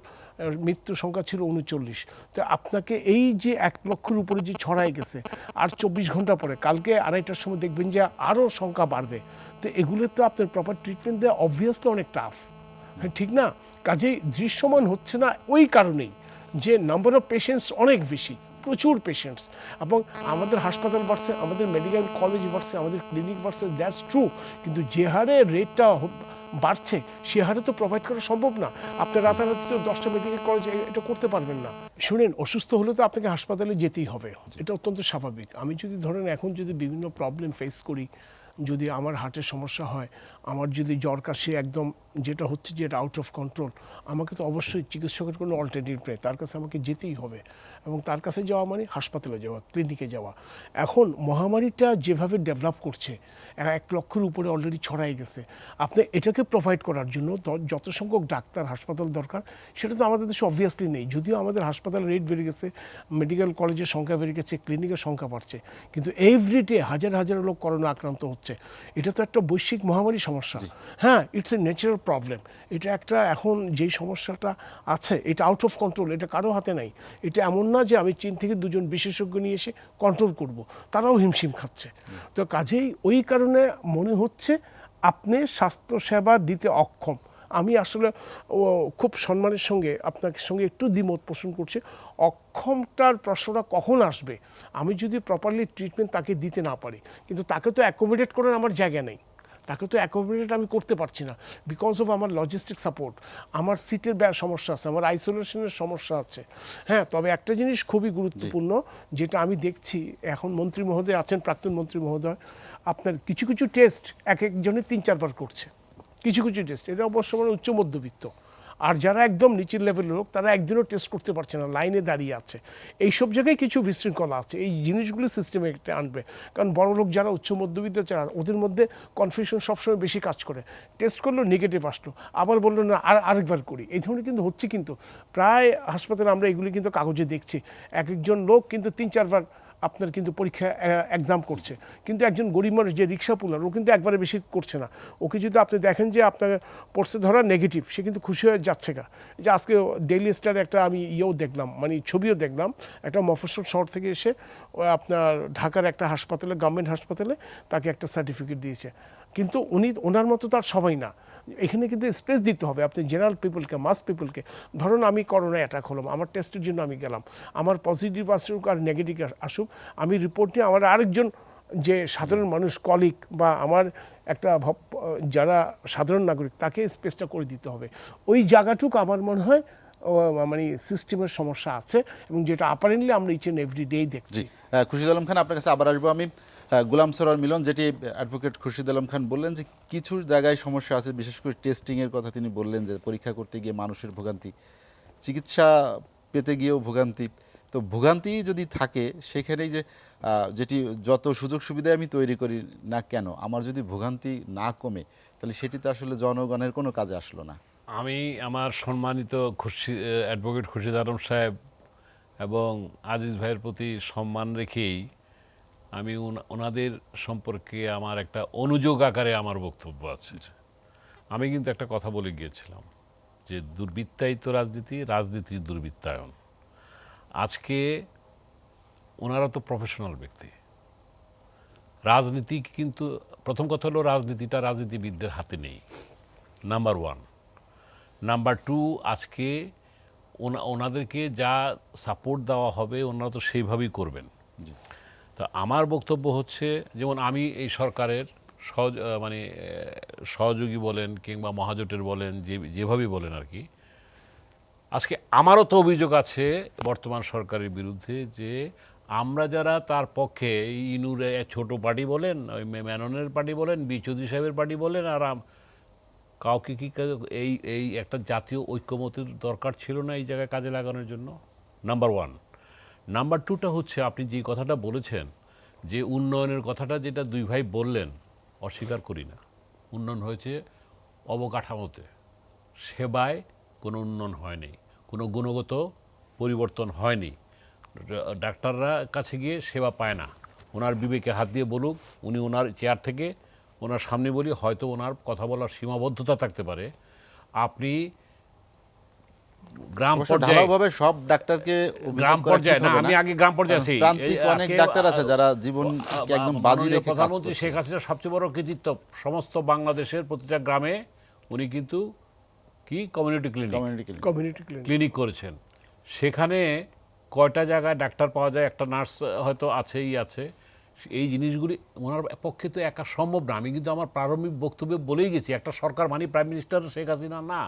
মৃত্যু সংখ্যা ছিল 39। তো আপনাকে এই যে 1 লক্ষের উপরে যে ছড়াই গেছে, আর 24 ঘন্টা পরে কালকে 2:30টার সময় দেখবেন যে আরও সংখ্যা বাড়বে। তো এগুলো তো আপনার প্রপার ট্রিটমেন্ট দেওয়া অবভিয়াসলি অনেক টাফ, হ্যাঁ ঠিক না? কাজেই দৃশ্যমান হচ্ছে না ওই কারণেই যে নাম্বার অফ পেশেন্টস অনেক বেশি, প্রচুর পেশেন্টস, এবং আমাদের হাসপাতাল বাড়ছে, আমাদের মেডিকেল কলেজ বাড়ছে, আমাদের ক্লিনিক বাড়ছে, দ্যাটস ট্রু। কিন্তু যে হারে রেটটা বাড়ছে সে হারে তো প্রোভাইড করা সম্ভব না। আপনার রাতারাতি তো 10টা মেডিকেল কলেজ এটা করতে পারবেন না। শুনেন, অসুস্থ হলে তো আপনাকে হাসপাতালে যেতেই হবে, এটা অত্যন্ত স্বাভাবিক। আমি যদি ধরেন এখন যদি বিভিন্ন প্রবলেম ফেস করি, যদি আমার হার্টের সমস্যা হয়, আমার যদি জ্বর কাশি একদম যেটা হচ্ছে যে এটা আউট অফ কন্ট্রোল, আমাকে তো অবশ্যই চিকিৎসকের কোনো অল্টারনেটিভ নেই, তার কাছে আমাকে যেতেই হবে। এবং তার কাছে যাওয়া মানে হাসপাতালে যাওয়া, ক্লিনিকে যাওয়া। এখন মহামারীটা যেভাবে ডেভেলপ করছে, 1 লক্ষের উপরে অলরেডি ছড়াই গেছে, আপনি এটাকে প্রোভাইড করার জন্য যত সংখ্যক ডাক্তার হাসপাতাল দরকার সেটা তো আমাদের দেশে অবভিয়াসলি নেই। যদিও আমাদের হাসপাতালের রেট বেড়ে গেছে, মেডিকেল কলেজের সংখ্যা বেড়ে গেছে, ক্লিনিকের সংখ্যা বাড়ছে, কিন্তু এভরিডে হাজার হাজার লোক করোনা আক্রান্ত হচ্ছে। এটা তো একটা বৈশ্বিক মহামারী সমস্যা। হ্যাঁ, ইটস এ ন্যাচারাল প্রবলেম। এটা একটা এখন যেই সমস্যাটা আছে এটা আউট অফ কন্ট্রোল, এটা কারো হাতে নাই। এটা এমন না যে আমি চীন থেকে 2জন বিশেষজ্ঞ নিয়ে এসে কন্ট্রোল করব, তারাও হিমশিম খাচ্ছে। তো কাজেই ওই কারণে মনে হচ্ছে আপনি স্বাস্থ্যসেবা দিতে অক্ষম। আমি আসলে খুব সম্মানের সঙ্গে আপনার সঙ্গে একটু দ্বিমত পোষণ করছি। অক্ষমতার প্রশ্নটা কখন আসবে? আমি যদি প্রপারলি ট্রিটমেন্ট তাকে দিতে না পারি, কিন্তু তাকে তো অ্যাকোমোডেট করার আমার জায়গা নেই, তাকে তো অ্যাকোমোডেট আমি করতে পারছি না বিকজ অফ আমার লজিস্টিক সাপোর্ট, আমার সিটের সমস্যা আছে, আমার আইসোলেশনের সমস্যা আছে। হ্যাঁ, তবে একটা জিনিস খুবই গুরুত্বপূর্ণ যেটা আমি দেখছি, এখন মন্ত্রী মহোদয় আছেন, প্রাক্তন মন্ত্রী মহোদয়, আপনার কিছু কিছু টেস্ট এক একজনের 3-4 বার করছে, কিছু কিছু টেস্ট। এটা অবশ্য মানে উচ্চ মধ্যবিত্ত, আর যারা একদম নিচের লেভেলের লোক তারা একদিনও টেস্ট করতে পারছে না, লাইনে দাঁড়িয়ে আছে। এইসব জায়গায় কিছু বিশৃঙ্খলা আছে, এই জিনিসগুলো সিস্টেমে একটা আনবে। কারণ বড় লোক যারা উচ্চ মধ্যবিত্ত যারা, ওদের মধ্যে কনফিউশন সবসময় বেশি কাজ করে। টেস্ট করলো নেগেটিভ আসলো, আবার বললো না আরেকবার করি, এই ধরনের কিন্তু হচ্ছে। কিন্তু প্রায় হাসপাতালে আমরা এগুলি কিন্তু কাগজে দেখছি, এক একজন লোক কিন্তু 3-4 বার আপনার কিন্তু পরীক্ষা এক্সাম করছে, কিন্তু একজন গরিব মানুষ যে রিক্সা পুলার ও কিন্তু একবারে বেশি করছে না। ওকে যদি আপনি দেখেন যে আপনার পড়ছে ধরা নেগেটিভ, সে কিন্তু খুশি হয়ে যাচ্ছে গা। যে আজকে ডেইলি স্টারে একটা আমি দেখলাম, মানে ছবিও দেখলাম, একটা মফস্বল শহর থেকে এসে আপনার ঢাকার একটা হাসপাতালে, গভর্নমেন্ট হাসপাতালে তাকে একটা সার্টিফিকেট দিয়েছে। কিন্তু ওনার মতো তার সবাই না, এখানে কিন্তু স্পেস দিতে হবে আপনি জেনারেল পিপলকে, মাস পিপলকে। ধরুন আমি করোনা অ্যাটাক হলাম, আমার টেস্টের জন্য আমি গেলাম, আমার পজিটিভ আসুক আর নেগেটিভ আসুক, আমি রিপোর্ট নিয়ে আমার আরেকজন যে সাধারণ মানুষ কলিগ বা আমার একটা যারা সাধারণ নাগরিক, তাকে স্পেসটা করে দিতে হবে। ওই জায়গাটুকু আমার মনে হয় মানে সিস্টেমের সমস্যা আছে, এবং যেটা অ্যাপারেন্টলি আমরা ইচ এন্ড এভরি ডে দেখছি। খুরশিদ আলম খান, আপনার কাছে আবার আসবো আমি। গোলাম সরোয়ার মিলন, যেটি অ্যাডভোকেট খুরশিদ আলম খান বললেন যে কিছু জায়গায় সমস্যা আছে, বিশেষ করে টেস্টিংয়ের কথা তিনি বললেন, যে পরীক্ষা করতে গিয়ে মানুষের ভোগান্তি, চিকিৎসা পেতে গিয়েও ভোগান্তি। তো ভোগান্তি যদি থাকে সেখানেই যেটি যত সুযোগ সুবিধা আমি তৈরি করি না কেন, আমার যদি ভোগান্তি না কমে, তাহলে সেটি তো আসলে জনগণের কোনো কাজে আসলো না। আমি আমার সম্মানিত অ্যাডভোকেট খুরশিদ আলম সাহেব এবং আজিজ ভাইয়ের প্রতি সম্মান রেখেই আমি ওনাদের সম্পর্কে আমার একটা অনুযোগ আকারে আমার বক্তব্য আছে। আমি কিন্তু একটা কথা বলে গিয়েছিলাম যে দুর্বৃত্তায়িত রাজনীতি, রাজনীতির দুর্বৃত্তায়ন। আজকে ওনারা তো প্রফেশনাল ব্যক্তি, রাজনীতি কিন্তু প্রথম কথা হলো রাজনীতিটা রাজনীতিবিদদের হাতে নেই, নাম্বার 1। নাম্বার 2, আজকে ওনাদেরকে যা সাপোর্ট দেওয়া হবে ওনারা তো সেইভাবেই করবেন। তো আমার বক্তব্য হচ্ছে, যেমন আমি এই সরকারের মানে সহযোগী বলেন কিংবা মহাজোটের বলেন, যেভাবেই বলেন আর কি, আজকে আমারও তো অভিযোগ আছে বর্তমান সরকারের বিরুদ্ধে যে আমরা যারা তার পক্ষে, ইনুর ছোট পার্টি বলেন, ওই মেননের পার্টি বলেন, বি চৌধুরী সাহেবের পার্টি বলেন, আর কাউকে কি এই একটা জাতীয় ঐক্যমতের দরকার ছিল না এই জায়গায় কাজে লাগানোর জন্য? নাম্বার 1। নাম্বার 2টা হচ্ছে, আপনি যে কথাটা বলেছেন যে উন্নয়নের কথাটা, যেটা দুই ভাই বললেন, অস্বীকার করি না। উন্নয়ন হয়েছে অবকাঠামোতে, সেবায় কোনো উন্নয়ন হয়নি, কোনো গুণগত পরিবর্তন হয়নি। ডাক্তাররা কাছে গিয়ে সেবা পায় না। ওনার বিবেকে হাত দিয়ে বলুক, উনি ওনার চেয়ার থেকে ওনার সামনে বলি, হয়তো ওনার কথা বলার সীমাবদ্ধতা থাকতে পারে। আপনি গ্রাম পর্যায়ে সব ডাক্তারকে গ্রাম পর্যায়ে না, আমি আগে গ্রাম পর্যায়ে আছি, অনেক ডাক্তার আছে যারা জীবনকে একদম বাজি রেখে কাজ প্রধানমন্ত্রী করছে। শেখ হাসিনার সবচেয়ে বড় কৃতিত্ব, সমস্ত বাংলাদেশের প্রতিটা গ্রামে উনি কিন্তু কি কমিউনিটি ক্লিনিক করেছেন। সেখানে কয়টা জায়গায় ডাক্তার পাওয়া যায়, একটা নার্স হয়তো আছেই আছে। এই জিনিসগুলি ওনার পক্ষে তো একা সম্ভব না। আমি কিন্তু আমার প্রারম্ভিক বক্তব্যে বলেই গেছি, একটা সরকার মানে প্রাইম মিনিস্টার শেখ হাসিনা না।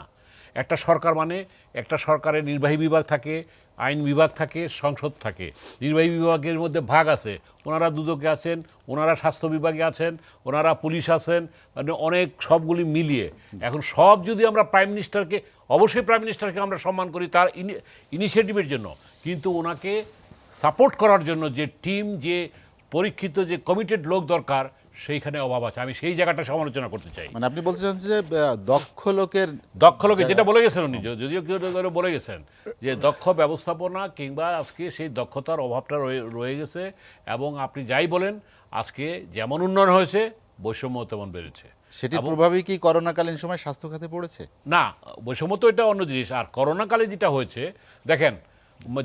একটা সরকার মানে একটা সরকারের নির্বাহী বিভাগ থাকে, আইন বিভাগ থাকে, সংসদ থাকে। নির্বাহী বিভাগের মধ্যে ভাগ আছে, ওনারা দুদকে আছেন, ওনারা স্বাস্থ্য বিভাগে আছেন, ওনারা পুলিশ আছেন, মানে অনেক সবগুলি মিলিয়ে। এখন সব যদি আমরা প্রাইম মিনিস্টারকে, অবশ্যই প্রাইম মিনিস্টারকে আমরা সম্মান করি তার ইনিশিয়েটিভের জন্য, কিন্তু ওনাকে সাপোর্ট করার জন্য যে টিম, যে পরীক্ষিত, যে কমিটেড লোক দরকার, সেইখানে অভাব আছে। আমি সেই জায়গাটা সমালোচনা করতে চাই। মানে আপনি বলতে চাচ্ছেন যে দক্ষ লোকের যেটা বলে গেছেন উনি, যদিও কেউ বলে গেছেন যে দক্ষ ব্যবস্থাপনা কিংবা আজকে সেই দক্ষতার অভাবটা রয়ে গেছে। এবং আপনি যাই বলেন, আজকে যেমন উন্নয়ন হয়েছে, বৈষম্য তেমন বেড়েছে। সেটি প্রভাবই কি করোনাকালীন সময় স্বাস্থ্য খাতে পড়েছে? না, বৈষম্য তো এটা অন্য জিনিস। আর করোনাকালে যেটা হয়েছে, দেখেন,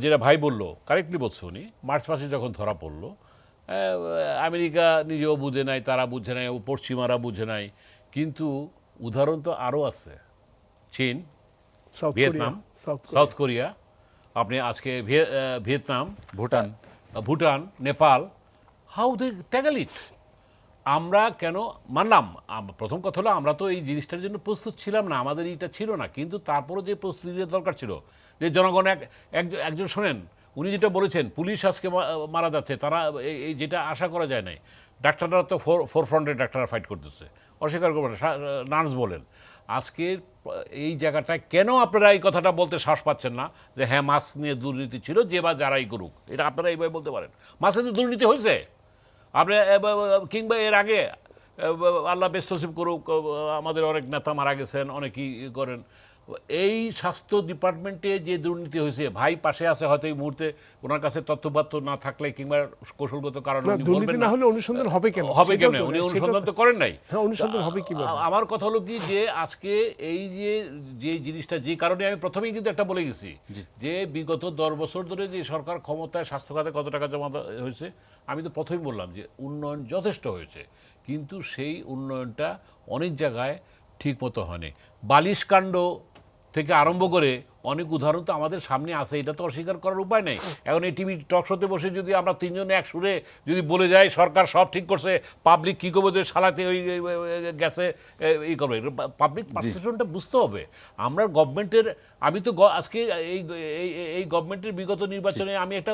যেটা ভাই বললো কারেক্টলি বলছে উনি, মার্চ মাসে যখন ধরা পড়লো, আমেরিকা নিজেও বুঝে নাই, তারা বুঝে নাই, পশ্চিমারা বুঝে নাই, কিন্তু উদাহরণ তো আরও আছে। চীন, ভিয়েতনাম, সাউথ কোরিয়া, আপনি আজকে Vietnam, Bhutan, Nepal, how they tackle it. আমরা কেন মানলাম, প্রথম কথা হলো আমরা তো এই জিনিসটার জন্য প্রস্তুত ছিলাম না, আমাদের এইটা ছিল না, কিন্তু তারপরে যে প্রস্তুতির দরকার ছিল, যে জনগণ একজন শোনেন, উনি যেটা বলেছেন পুলিশ আজকে মারা যাচ্ছে, তারা এই যেটা আশা করা যায় নাই, ডাক্তাররা তো ফোরফ্রন্টে ডাক্তাররা ফাইট করতেছে, অস্বীকার করবেন, নার্স বলেন। আজকে এই জায়গাটায় কেন আপনারা এই কথাটা বলতে সাহস পাচ্ছেন না যে হ্যাঁ মাস্ক নিয়ে দুর্নীতি ছিল, যে বা যারাই করুক, এটা আপনারা এইভাবে বলতে পারেন? মাস্ক নিয়ে দুর্নীতি হয়েছে, আপনি কিংবা এর আগে আল্লাহ বেস্ট নসিব করুক, আমাদের অনেক নেতা মারা গেছেন, অনেকেই করেন, এই স্বাস্থ্য ডিপার্টমেন্টে যে দুর্নীতি হয়েছে, ভাই পাশে আছে হয়তো এই মুহূর্তে, ওনার কাছে তথ্যপাত্র না থাকলে কিংবা কৌশলগত কারণে উনি দুর্নীতি বলবেন না না, হলে অনুসন্ধান হবে কেন? হবে সেটাও কেন? তো, উনি সেটাও অনুসন্ধান তো। তো করেন নাই। হ্যাঁ, অনুসন্ধান হবে কিভাবে? আমার কথা হলো কি, যে আজকে এই যে জিনিসটা, যে কারণে আমি প্রথমেই কিন্তু একটা বলে গেছি যে বিগত 10 বছর ধরে যে সরকার ক্ষমতায় স্বাস্থ্য খাতে কত টাকা জমা হয়েছে, আমি তো প্রথমেই বললাম যে উন্নয়ন যথেষ্ট হয়েছে, কিন্তু সেই উন্নয়নটা অনেক জায়গায় ঠিক মতো হয়নি। বালিশকাণ্ড থেকে আরম্ভ করে অনেক উদাহরণ তো আমাদের সামনে আছে, এটা তো অস্বীকার করার উপায় নেই। এখন এই টিভি টক শোতে বসে যদি আমরা তিনজনে এক সুরে যদি বলে যাই সরকার সব ঠিক করছে, পাবলিক কী করবে, যে সালাতে ওই গ্যাসে ই করবে, পাবলিক পারসেপশনটা বুঝতে হবে। আমরা গভর্নমেন্টের, আমি তো আজকে এই গভর্নমেন্টের বিগত নির্বাচনে আমি একটা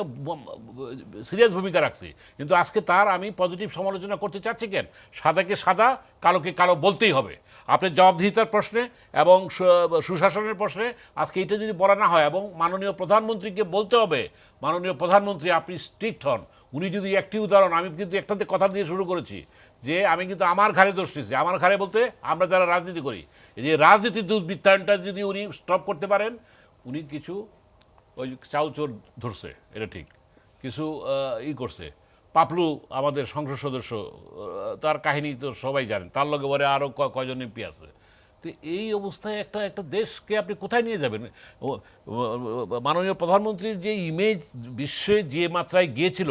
সিরিয়াস ভূমিকা রাখছি, কিন্তু আজকে তার আমি পজিটিভ সমালোচনা করতে চাচ্ছি কেন? সাদাকে সাদা, কালোকে কালো বলতেই হবে। আপনার জবাবদিহিতার প্রশ্নে এবং সুশাসনের প্রশ্নে আজকে এটা যদি বলা না হয়, এবং মাননীয় প্রধানমন্ত্রীকে বলতে হবে, মাননীয় প্রধানমন্ত্রী আপনি স্ট্রিক্ট হন। উনি যদি একটি উদাহরণ, আমি কিন্তু একটাতে কথা দিয়ে শুরু করেছি যে আমি কিন্তু আমার ঘাড়ে দোষ নিচ্ছি, আমার ঘাড়ে বলতে আমরা যারা রাজনীতি করি, এই যে রাজনীতির দুর্বৃত্তায়নটা যদি উনি স্টপ করতে পারেন, উনি কিছু ওই চাউল চোর ধরছে, এটা ঠিক, কিছু করছে। পাপলু আমাদের সংসদ সদস্য, তার কাহিনী তো সবাই জানেন, তার লগে বলে আরও কয়জন এমপি আছে। তো এই অবস্থায় একটা দেশকে আপনি কোথায় নিয়ে যাবেন? মাননীয় প্রধানমন্ত্রীর যে ইমেজ বিশ্বে যে মাত্রায় গিয়েছিল,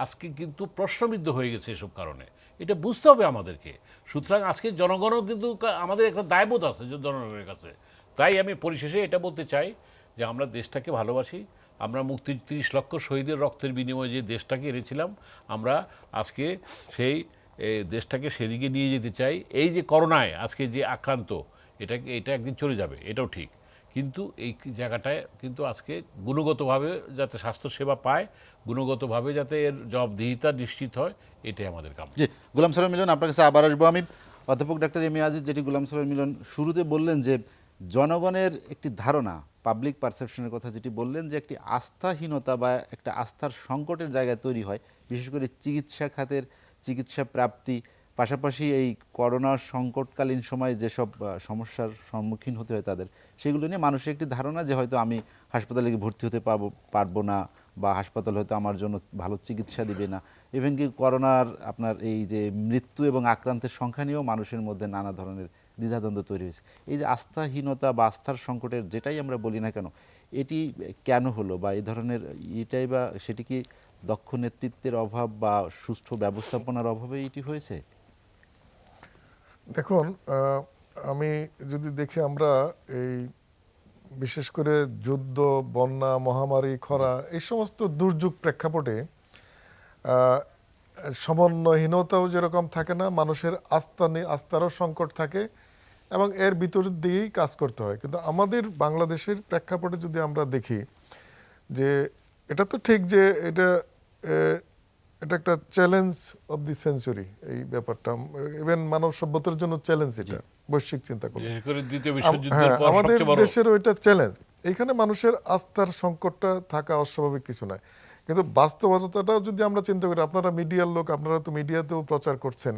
আজকে কিন্তু প্রশ্নবিদ্ধ হয়ে গেছে এসব কারণে। এটা বুঝতে হবে আমাদেরকে। সুতরাং আজকে জনগণও কিন্তু, আমাদের একটা দায়বোধ আছে জনগণের কাছে। তাই আমি পরিশেষে এটা বলতে চাই যে আমরা দেশটাকে ভালোবাসি, আমরা 30 লক্ষ শহীদের রক্তের বিনিময়ে যে দেশটাকে এনেছিলাম, আমরা আজকে সেই দেশটাকে সেদিকে নিয়ে যেতে চাই। এই যে করোনায় আজকে যে আক্রান্ত, এটা একদিন চলে যাবে, এটাও ঠিক, কিন্তু এই জায়গাটায় কিন্তু আজকে গুণগতভাবে যাতে স্বাস্থ্যসেবা পায়, গুণগতভাবে যাতে এর জবাবদিহিতা নিশ্চিত হয়, এটাই আমাদের কাম। জি, গোলাম সারোয়ার মিলন, আপনার কাছে আবার আসবো আমি। অধ্যাপক ডাক্তার এম এ আজিজ, যেটি গোলাম সারোয়ার মিলন শুরুতে বললেন যে জনগণের একটি ধারণা, পাবলিক পারসেপশনের কথা যেটি বললেন, যে একটি আস্থাহীনতা বা একটা আস্থার সংকটের জায়গায় তৈরি হয়, বিশেষ করে চিকিৎসা খাতের চিকিৎসা প্রাপ্তি, পাশাপাশি এই করোনা সংকটকালীন সময়ে যেসব সমস্যার সম্মুখীন হতে হয় তাদের, সেগুলো নিয়ে মানুষের একটি ধারণা যে হয়তো আমি হাসপাতালে গিয়ে ভর্তি হতে পারবো না, বা হাসপাতাল হয়তো আমার জন্য ভালো চিকিৎসা দিবে না। ইভেন কি করোনার আপনার এই যে মৃত্যু এবং আক্রান্তের সংখ্যা নিয়েও মানুষের মধ্যে নানা ধরনের দ্বিধাদ্বন্দ্ব তৈরি হয়েছে। এই যে আস্থাহীনতা বা আস্থার সংকটের যেটাই আমরা বলি না কেন, এটি কেন হলো, বা এই ধরনের এটাই বা সেটি কি দক্ষ নেতৃত্বের অভাব বা সুষ্ঠু ব্যবস্থাপনার অভাবে এটি হয়েছে? দেখুন, আমি যদি দেখি, আমরা এই বিশেষ করে যুদ্ধ, বন্যা, মহামারী, খরা, এই সমস্ত দুর্যোগ প্রেক্ষাপটে সমন্বয়হীনতাও যেরকম থাকে না, মানুষের আস্থারও সংকট থাকে, এবং এর ভিতর দিয়েই কাজ করতে হয়। কিন্তু আমাদের বাংলাদেশের প্রেক্ষাপটে যদি আমরা দেখি, যে এটা তো ঠিক যে এটা একটা চ্যালেঞ্জ অফ দি সেঞ্চুরি, এই ব্যাপারটা ইভেন মানব সভ্যতার জন্য চ্যালেঞ্জ, এটা বৈশ্বিক চিন্তা করলে। বিশেষ করে দ্বিতীয় বিশ্বযুদ্ধের পর আমাদের সবচেয়ে বড় দেশের ওইটা চ্যালেঞ্জ। এখানে মানুষের আস্থার সংকটটা থাকা অস্বাভাবিক কিছু নয়, কিন্তু বাস্তবতাটাও যদি আমরা চিন্তা করি, আপনারা মিডিয়ার লোক, আপনারা তো মিডিয়াতেও প্রচার করছেন,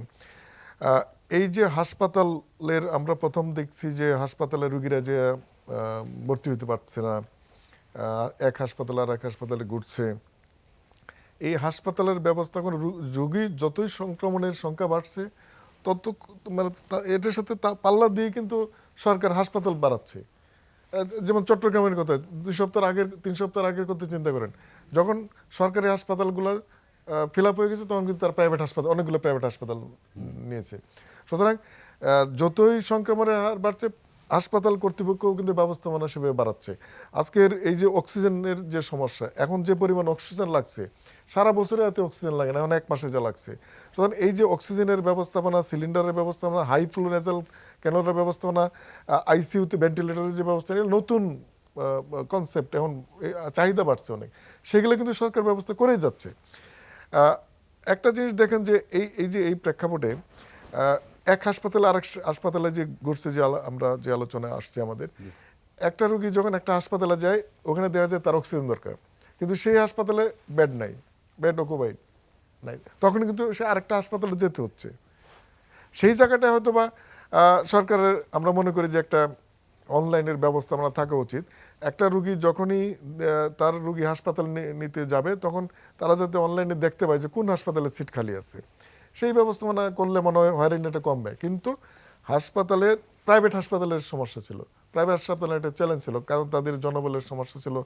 এই যে হাসপাতালের, আমরা প্রথম দেখছি যে হাসপাতালে রুগীরা যে ভর্তি হতে পারছে না, এক হাসপাতাল আর এক হাসপাতালে ঘুরছে, এই হাসপাতালের ব্যবস্থা করে রোগী যতই সংক্রমণের সংখ্যা বাড়ছে, তত মানে এটার সাথে পাল্লা দিয়ে কিন্তু সরকার হাসপাতাল বাড়াচ্ছে। যেমন চট্টগ্রামের কথা, 2 সপ্তাহ আগের 3 সপ্তাহ আগের কথা চিন্তা করেন, যখন সরকারি হাসপাতালগুলোর ফিল আপ হয়ে গেছে, তখন কিন্তু তার প্রাইভেট হাসপাতাল, অনেকগুলো প্রাইভেট হাসপাতাল নিয়েছে। সুতরাং যতই সংক্রমণের হার বাড়ছে, হাসপাতাল কর্তৃপক্ষও কিন্তু ব্যবস্থাপনা সেভাবে বাড়াচ্ছে। আজকের এই যে অক্সিজেনের যে সমস্যা, এখন যে পরিমাণ অক্সিজেন লাগছে, সারা বছরে এত অক্সিজেন লাগে না, এখন 1 মাসে যা লাগছে। সুতরাং এই যে অক্সিজেনের ব্যবস্থাপনা, সিলিন্ডারের ব্যবস্থাপনা, হাই ফ্লো নেজাল ক্যানোলার ব্যবস্থাপনা, আইসিইউতে ভেন্টিলেটরের যে ব্যবস্থা, নতুন কনসেপ্ট, এখন চাহিদা বাড়ছে অনেক, সেগুলো কিন্তু সরকার ব্যবস্থা করেই যাচ্ছে। একটা জিনিস দেখেন যে এই প্রেক্ষাপটে এক হাসপাতালে আরেক হাসপাতালে যে ঘটছে, যে আমরা যে আলোচনায় আসছে আমাদের, একটা রোগী যখন একটা হাসপাতালে যায়, ওখানে দেখা যায় তার অক্সিজেন দরকার, কিন্তু সেই হাসপাতালে বেড নাই, বেড অকুপাইড নাই, তখন কিন্তু সে আরেকটা হাসপাতালে যেতে হচ্ছে। সেই জায়গাটায় হয়তো বা সরকারের, আমরা মনে করি যে একটা অনলাইনের ব্যবস্থা আমরা থাকা উচিত। একটা রুগী যখনই তার রুগী হাসপাতাল নিতে যাবে, তখন তারা যাতে অনলাইনে দেখতে পায় যে কোন হাসপাতালে সিট খালি আছে, সেই ব্যবস্থাপনা করলে মনে হয় হয়রানিটা কমবে। কিন্তু হাসপাতালের, প্রাইভেট হাসপাতালের সমস্যা ছিল, প্রাইভেট হাসপাতালের একটা চ্যালেঞ্জ ছিল, কারণ তাদের জনবলের সমস্যা ছিল,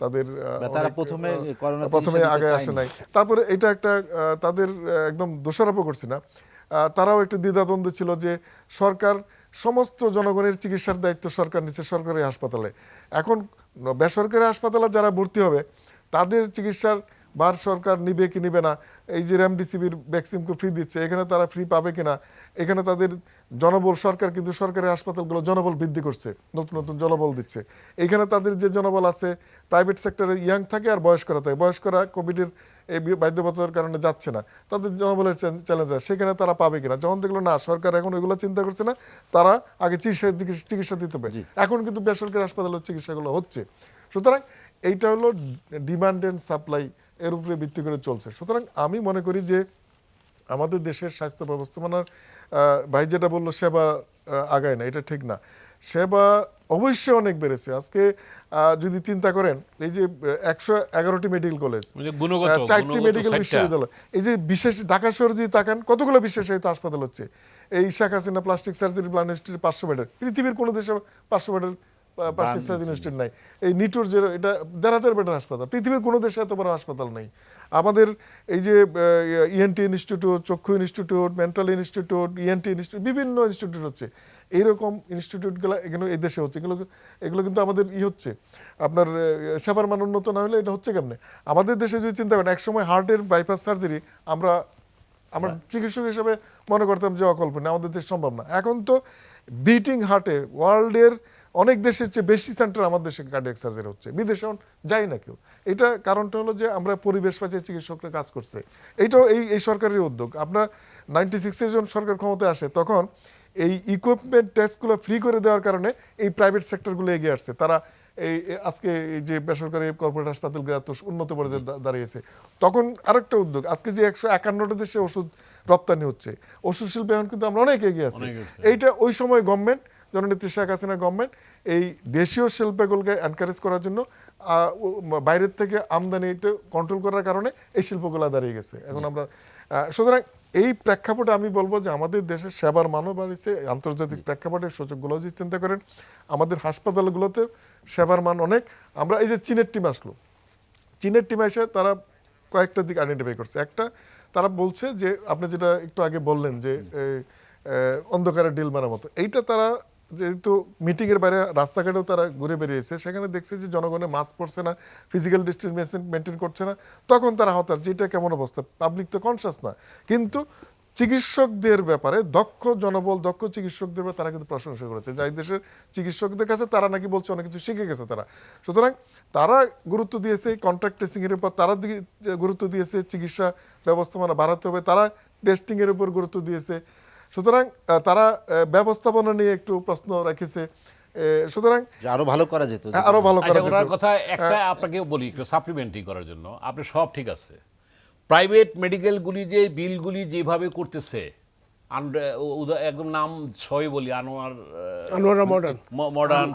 তাদের তারা প্রথমে আগে আসে নাই। তারপরে এটা একটা তাদের একদম দোষারোপ করছি না, তারাও একটু দ্বিধাদ্বন্দ্ব ছিল যে সরকার সমস্ত জনগণের চিকিৎসার দায়িত্ব সরকার নিচ্ছে সরকারি হাসপাতালে, এখন বেসরকারি হাসপাতালে যারা ভর্তি হবে তাদের চিকিৎসার ভার সরকার নিবে কি নিবে না, এই যে রেমডেসিভির ভ্যাকসিনকে ফ্রি দিচ্ছে, এখানে তারা ফ্রি পাবে কিনা, এখানে তাদের জনবল, সরকার কিন্তু সরকারি হাসপাতালগুলো জনবল বৃদ্ধি করছে, নতুন নতুন জনবল দিচ্ছে, এখানে তাদের যে জনবল আছে প্রাইভেট সেক্টরে ইয়াং থাকে আর বয়স্করা থাকে, বয়স্করা কোভিডের এই বাধ্যবাধকতার কারণে যাচ্ছে না, তাদের জনবলের চ্যালেঞ্জ আছে, সেখানে তারা পাবে কিনা, যখন দেখলো না সরকার এখন ওইগুলো চিন্তা করছে না, তারা আগে চিকিৎসা দিতে পারে, এখন কিন্তু বেসরকারি হাসপাতালের চিকিৎসাগুলো হচ্ছে। সুতরাং এইটা হলো ডিমান্ড এন্ড সাপ্লাই, এর উপরে ভিত্তি করে চলছে। সুতরাং আমি মনে করি যে আমাদের দেশের স্বাস্থ্য ব্যবস্থাপনার, ভাই যেটা বললো সেবা আগায় না, এটা ঠিক না, সেবা অবশ্যই অনেক বেড়েছে। আজকে যদি চিন্তা করেন, এই যে 111টি মেডিকেল কলেজ, 4টি মেডিকেল বিশ্ববিদ্যালয়, এই যে বিশেষ ঢাকা শহরে যদি তাকান কতগুলো বিশেষায়িত হাসপাতাল হচ্ছে, এই Sheikh Hasina plastic surgery plan institute 500 বেডের, পৃথিবীর কোনো দেশে 500 বেডের প্লাস্টিক সার্জারি ইনস্টিটিউট নাই। এই নিটোর যে এটা 1,500 বেডের হাসপাতাল, পৃথিবীর কোনো দেশে এত বড় হাসপাতাল নেই। আমাদের এই যে ইএনটি ইনস্টিটিউট, চক্ষু institute, mental institute, ENT institute, বিভিন্ন ইনস্টিটিউট হচ্ছে, এইরকম ইনস্টিটিউটগুলো এখানে এই দেশে হচ্ছে, এগুলো কিন্তু আমাদের হচ্ছে আপনার সেবার মান উন্নত না হলে এটা হচ্ছে কেমনে। আমাদের দেশে যদি চিন্তা করেন, একসময় হার্টের বাইপাস সার্জারি আমরা চিকিৎসক হিসেবে মনে করতাম যে অকল্পনীয়, আমাদের দেশে সম্ভব না। এখন তো বিটিং হার্টে ওয়ার্ল্ডের অনেক দেশের চেয়ে বেশি সেন্টার আমাদের দেশে কার্ডিয়াক সার্জারি হচ্ছে, বিদেশে যাই না কেউ। এটা কারণটা হলো যে আমরা পরিবেশ বাঁচিয়ে চিকিৎসকরা কাজ করছে, এইটাও এই সরকারের উদ্যোগ। আমরা 96-এ যখন সরকার ক্ষমতায় আসে, তখন এই ইকুইপমেন্ট টেস্টগুলো ফ্রি করে দেওয়ার কারণে এই প্রাইভেট সেক্টরগুলো এগিয়ে আসছে, তারা এই আজকে এই যে বেসরকারি কর্পোরেট হাসপাতালগুলো এত উন্নত পর্যায়ে দাঁড়িয়েছে। তখন আরেকটা উদ্যোগ, আজকে যে 151টা দেশে ওষুধ রপ্তানি হচ্ছে, ওষুধ শিল্পে এখন কিন্তু আমরা অনেক এগিয়ে আছি। এইটা ওই সময় গভর্নমেন্ট, জননেত্রী শেখ হাসিনা গভর্নমেন্ট এই দেশীয় শিল্পগুলোকে এনকারেজ করার জন্য বাইরের থেকে আমদানিটা কন্ট্রোল করার কারণে এই শিল্পগুলো দাঁড়িয়ে গেছে। এখন আমরা সুতরাং এই প্রেক্ষাপটে আমি বলবো যে আমাদের দেশের সেবার মানও বাড়িয়েছে, আন্তর্জাতিক প্রেক্ষাপটের সূচকগুলো যদি চিন্তা করেন, আমাদের হাসপাতালগুলোতে সেবার মান অনেক। আমরা এই যে চীনের টিম আসলো, চীনের টিম এসে তারা কয়েকটা দিক আইডেন্টিফাই করছে। একটা, তারা বলছে যে আপনি যেটা একটু আগে বললেন যে অন্ধকারে ডিল মারার মতো, এইটা তারা যেহেতু মিটিংয়ের বাইরে রাস্তাঘাটেও তারা ঘুরে বেরিয়েছে, সেখানে দেখছে যে জনগণের মাস্ক পরছে না, ফিজিক্যাল ডিস্টেন্স মেনটেন করছে না, তখন তারা হতাশ, যেটা কেমন অবস্থা, পাবলিক তো কনসাস না। কিন্তু চিকিৎসকদের ব্যাপারে দক্ষ জনবল, দক্ষ চিকিৎসকদের ব্যাপারে তারা কিন্তু প্রশংসা করেছে, যাই দেশের চিকিৎসকদের কাছে তারা নাকি বলছে অনেক কিছু শিখে গেছে তারা। সুতরাং তারা গুরুত্ব দিয়েছে কন্ট্রাক্ট ট্রেসিংয়ের উপর, তারা গুরুত্ব দিয়েছে চিকিৎসা ব্যবস্থাপনা বাড়াতে হবে, তারা টেস্টিংয়ের উপর গুরুত্ব দিয়েছে। সুতরাং তারা ব্যবস্থাপনা নিয়ে একটু প্রশ্ন রেখেছে, সুতরাং আরো ভালো করা যেত, আরো ভালো করা যেত। ওনার কথা একটা আপনাকে বলি একটু সাপ্লিমেন্টারি করার জন্য, আপনি সব ঠিক আছে, প্রাইভেট মেডিকেলগুলি যে বিলগুলি যেভাবে করতেছে, একদম নাম সবই বলি, আনোয়ার মডার্ন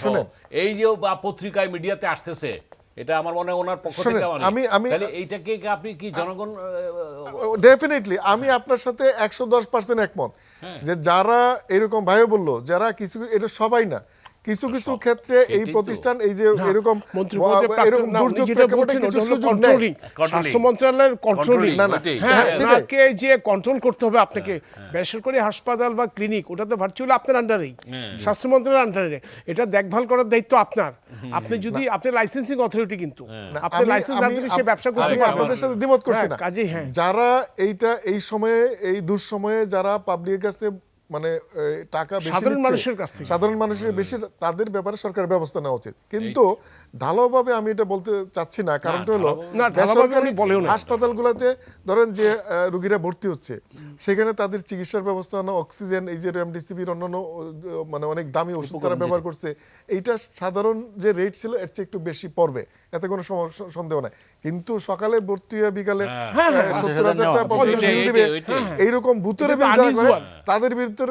সহ, এই যে পত্রিকায় মিডিয়াতে আসতেছে, এটা আমার মনে হয় ওনার পক্ষ থেকে তাহলে এইটাকে আপনি কি জনগণ ডেফিনেটলি আমি আপনার সাথে 110% একমত যে যারা এরকম ভাইও বললো, যারা কিছু, এটা সবাই না, কিছু কিছু ক্ষেত্রে এই সেটাই তো। প্রতিষ্ঠান এই যে না, এরকম মন্ত্রী মহোদয়, এরকম না, উনি দুর্যোগ যেটা প্রেক্ষাপটে বলছেন কিছু ওটা হলো সুযোগ নেয়। controlling। Controlling। স্বাস্থ্য মন্ত্রণালয়ের কন্ট্রোলিং, না, না, হ্যাঁ, হ্যাঁ, সেটাই। ওনাকে যে কন্ট্রোল করতে হবে আপনাকে, বেসরকারি হাসপাতাল বা ক্লিনিক ওটা তো ভার্চুয়ালি আপনার আন্ডারেই, স্বাস্থ্য মন্ত্রণালয়ের আন্ডারে, এটা দেখভাল করার দায়িত্ব আপনার। আপনি যদি আপনি লাইসেন্সিং অথরিটি, কিন্তু না, আপনি লাইসেন্স না দিলে সে ব্যবসা করতে আমি পারবে আপনাদের না। সাথে দ্বিমত করছি হ্যাঁ, না। কাজেই হ্যাঁ। যারা এই সময়ে এই দুঃসময়ে যারা পাবলিকের কাছে মানে টাকা বেশি সাধারণ নিচ্ছে, মানুষের কাছ থেকে। সাধারণ মানুষের বেশি, তাদের ব্যাপারে সরকার ব্যবস্থা নেওয়া উচিত। কিন্তু ঢালাওভাবে আমি এটা বলতে চাচ্ছি না, কারণটা হলো না, ঢালাওভাবে বেসরকারি উনি বলেও না। হাসপাতালগুলোতে ধরেন যে রোগীরা ভর্তি হচ্ছে, সেখানে তাদের চিকিৎসার ব্যবস্থা না, অক্সিজেন, এই যে রেমডেসিভির অন্যান্য মানে অনেক দামি ওষুধ তারা ব্যবহার করছে, এইটা সাধারণ যে রেট ছিল এর চেয়ে একটু বেশি পড়বে, এতে কোনো সন্দেহ নাই। কিন্তু সকালে ভর্তি হয়ে বিকালে 70,000 টাকা পর্যন্ত বিল দিবে, এইরকম ভূতের বিল যারা করে তাদের বিরুদ্ধে,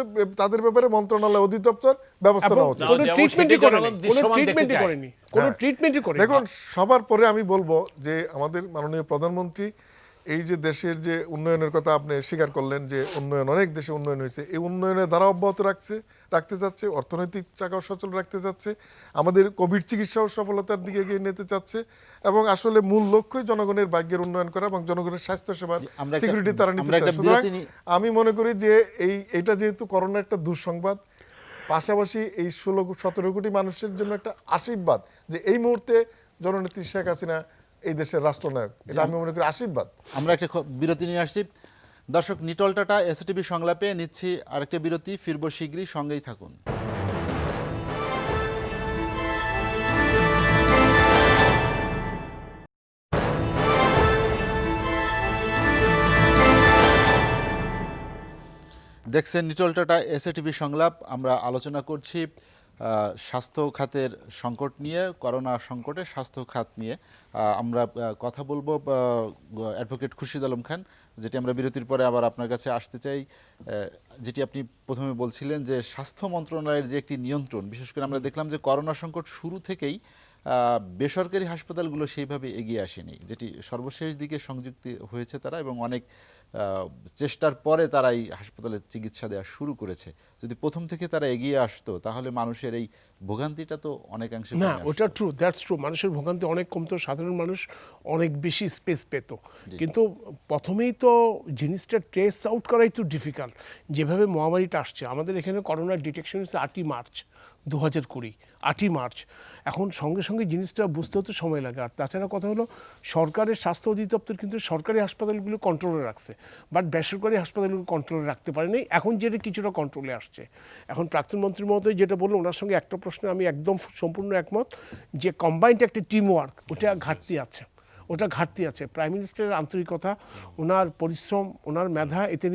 তাদের ব্যাপারে মন্ত্রণালয় অধিদপ্তর ব্যবস্থা নেওয়া উচিত। কোনো যেমন ট্রিটমেন্টই সেটা করেনি, যেমন কোনো দৃশ্যমান দেখতে ট্রিটমেন্টই চায়। করেনি, কোনো ট্রিটমেন্টই করেনি। দেখুন, সবার পরে আমি বলবো যে আমাদের মাননীয় প্রধানমন্ত্রী এই যে দেশের যে উন্নয়নের কথা আপনি স্বীকার করলেন, যে উন্নয়ন, অনেক দেশে উন্নয়ন হয়েছে, এই উন্নয়নের ধারা অব্যাহত রাখতে চাচ্ছে, অর্থনৈতিক চাকাও সচল রাখতে চাচ্ছে, আমাদের কোভিড চিকিৎসাও সফলতার দিকে এগিয়ে নিতে চাচ্ছে, এবং আসলে মূল লক্ষ্যই জনগণের ভাগ্যের উন্নয়ন করা এবং জনগণের স্বাস্থ্য সেবার আমরা একটা- সিকিউরিটি তারা নিতে আমরা একটা চায়। সুতরাং বিরতি নিই। আমি মনে করি যে এইটা যেহেতু করোনা একটা দুঃসংবাদ, পাশাপাশি এই 16-17 কোটি মানুষের জন্য একটা আশীর্বাদ যে এই মুহূর্তে জননেত্রী শেখ হাসিনা এই দেশের রাষ্ট্রনায়ক, এটা আমি মনে করি আশীর্বাদ। আমরা একটা বিরতি নিয়ে আসছি। দর্শক, নিটল টাটা এসটিভি সংলাপে নিচ্ছি আরেকটা বিরতি, ফিরবো শীঘ্রই, সঙ্গেই থাকুন। দেখছেন নিটল টাটা এসটিভি সংলাপ। আমরা আলোচনা করছি স্বাস্থ্য খাতের সংকট নিয়ে, করোনা সংকটে স্বাস্থ্য খাত নিয়ে। আমরা কথা বলবো অ্যাডভোকেট খুরশিদ আলম খান, যেটি আমরা বিরতির পরে আবার আপনার কাছে আসতে চাই। যেটি আপনি প্রথমে বলছিলেন যে স্বাস্থ্য মন্ত্রণালয়ের যে একটি নিয়ন্ত্রণ, বিশেষ করে আমরা দেখলাম যে করোনা সংকট শুরু থেকেই বেসরকারি হাসপাতালগুলো সেইভাবে এগিয়ে আসেনি, যেটি সর্বশেষ দিকে সংযুক্তি হয়েছে তারা, এবং অনেক চেষ্টার পরে তারা এই হাসপাতালে চিকিৎসা দেওয়া শুরু করেছে। যদি প্রথম থেকে তারা এগিয়ে আসতো তাহলে মানুষের এই ভোগান্তিটা তো অনেকাংশে না, কমে আসতো। ওটা ট্রু, দ্যাটস ট্রু। মানুষের ভোগান্তি অনেক কমতো, সাধারণ মানুষ অনেক বেশি স্পেস পেত। কিন্তু প্রথমেই তো জিনিসটা ট্রেস আউট করাই তো ডিফিকাল্ট। যেভাবে মহামারীটা আসছে, আমাদের এখানে করোনার ডিটেকশন হচ্ছে 8ই মার্চ 2020, 8ই মার্চ। এখন সঙ্গে সঙ্গে জিনিসটা বুঝতে হতে সময় লাগে। আর তাছাড়া কথা হলো, সরকারের স্বাস্থ্য অধিদপ্তর কিন্তু সরকারি হাসপাতালগুলো কন্ট্রোলে রাখছে, বাট বেসরকারি হাসপাতালগুলো কন্ট্রোলে রাখতে পারেনি। এখন যেটা কিছুটা কন্ট্রোলে আসছে। এখন প্রাক্তন মন্ত্রী মহোদয় যেটা বললো, ওনার সঙ্গে একটা প্রশ্নে আমি একদম সম্পূর্ণ একমত, যে কম্বাইন্ড একটা টিম ওয়ার্ক, ওটা ঘাটতি আছে, ওটা ঘাটতি আছে। প্রাইম মিনিস্টারের আন্তরিকতা, ওনার পরিশ্রম, ওনার মেধা, এতে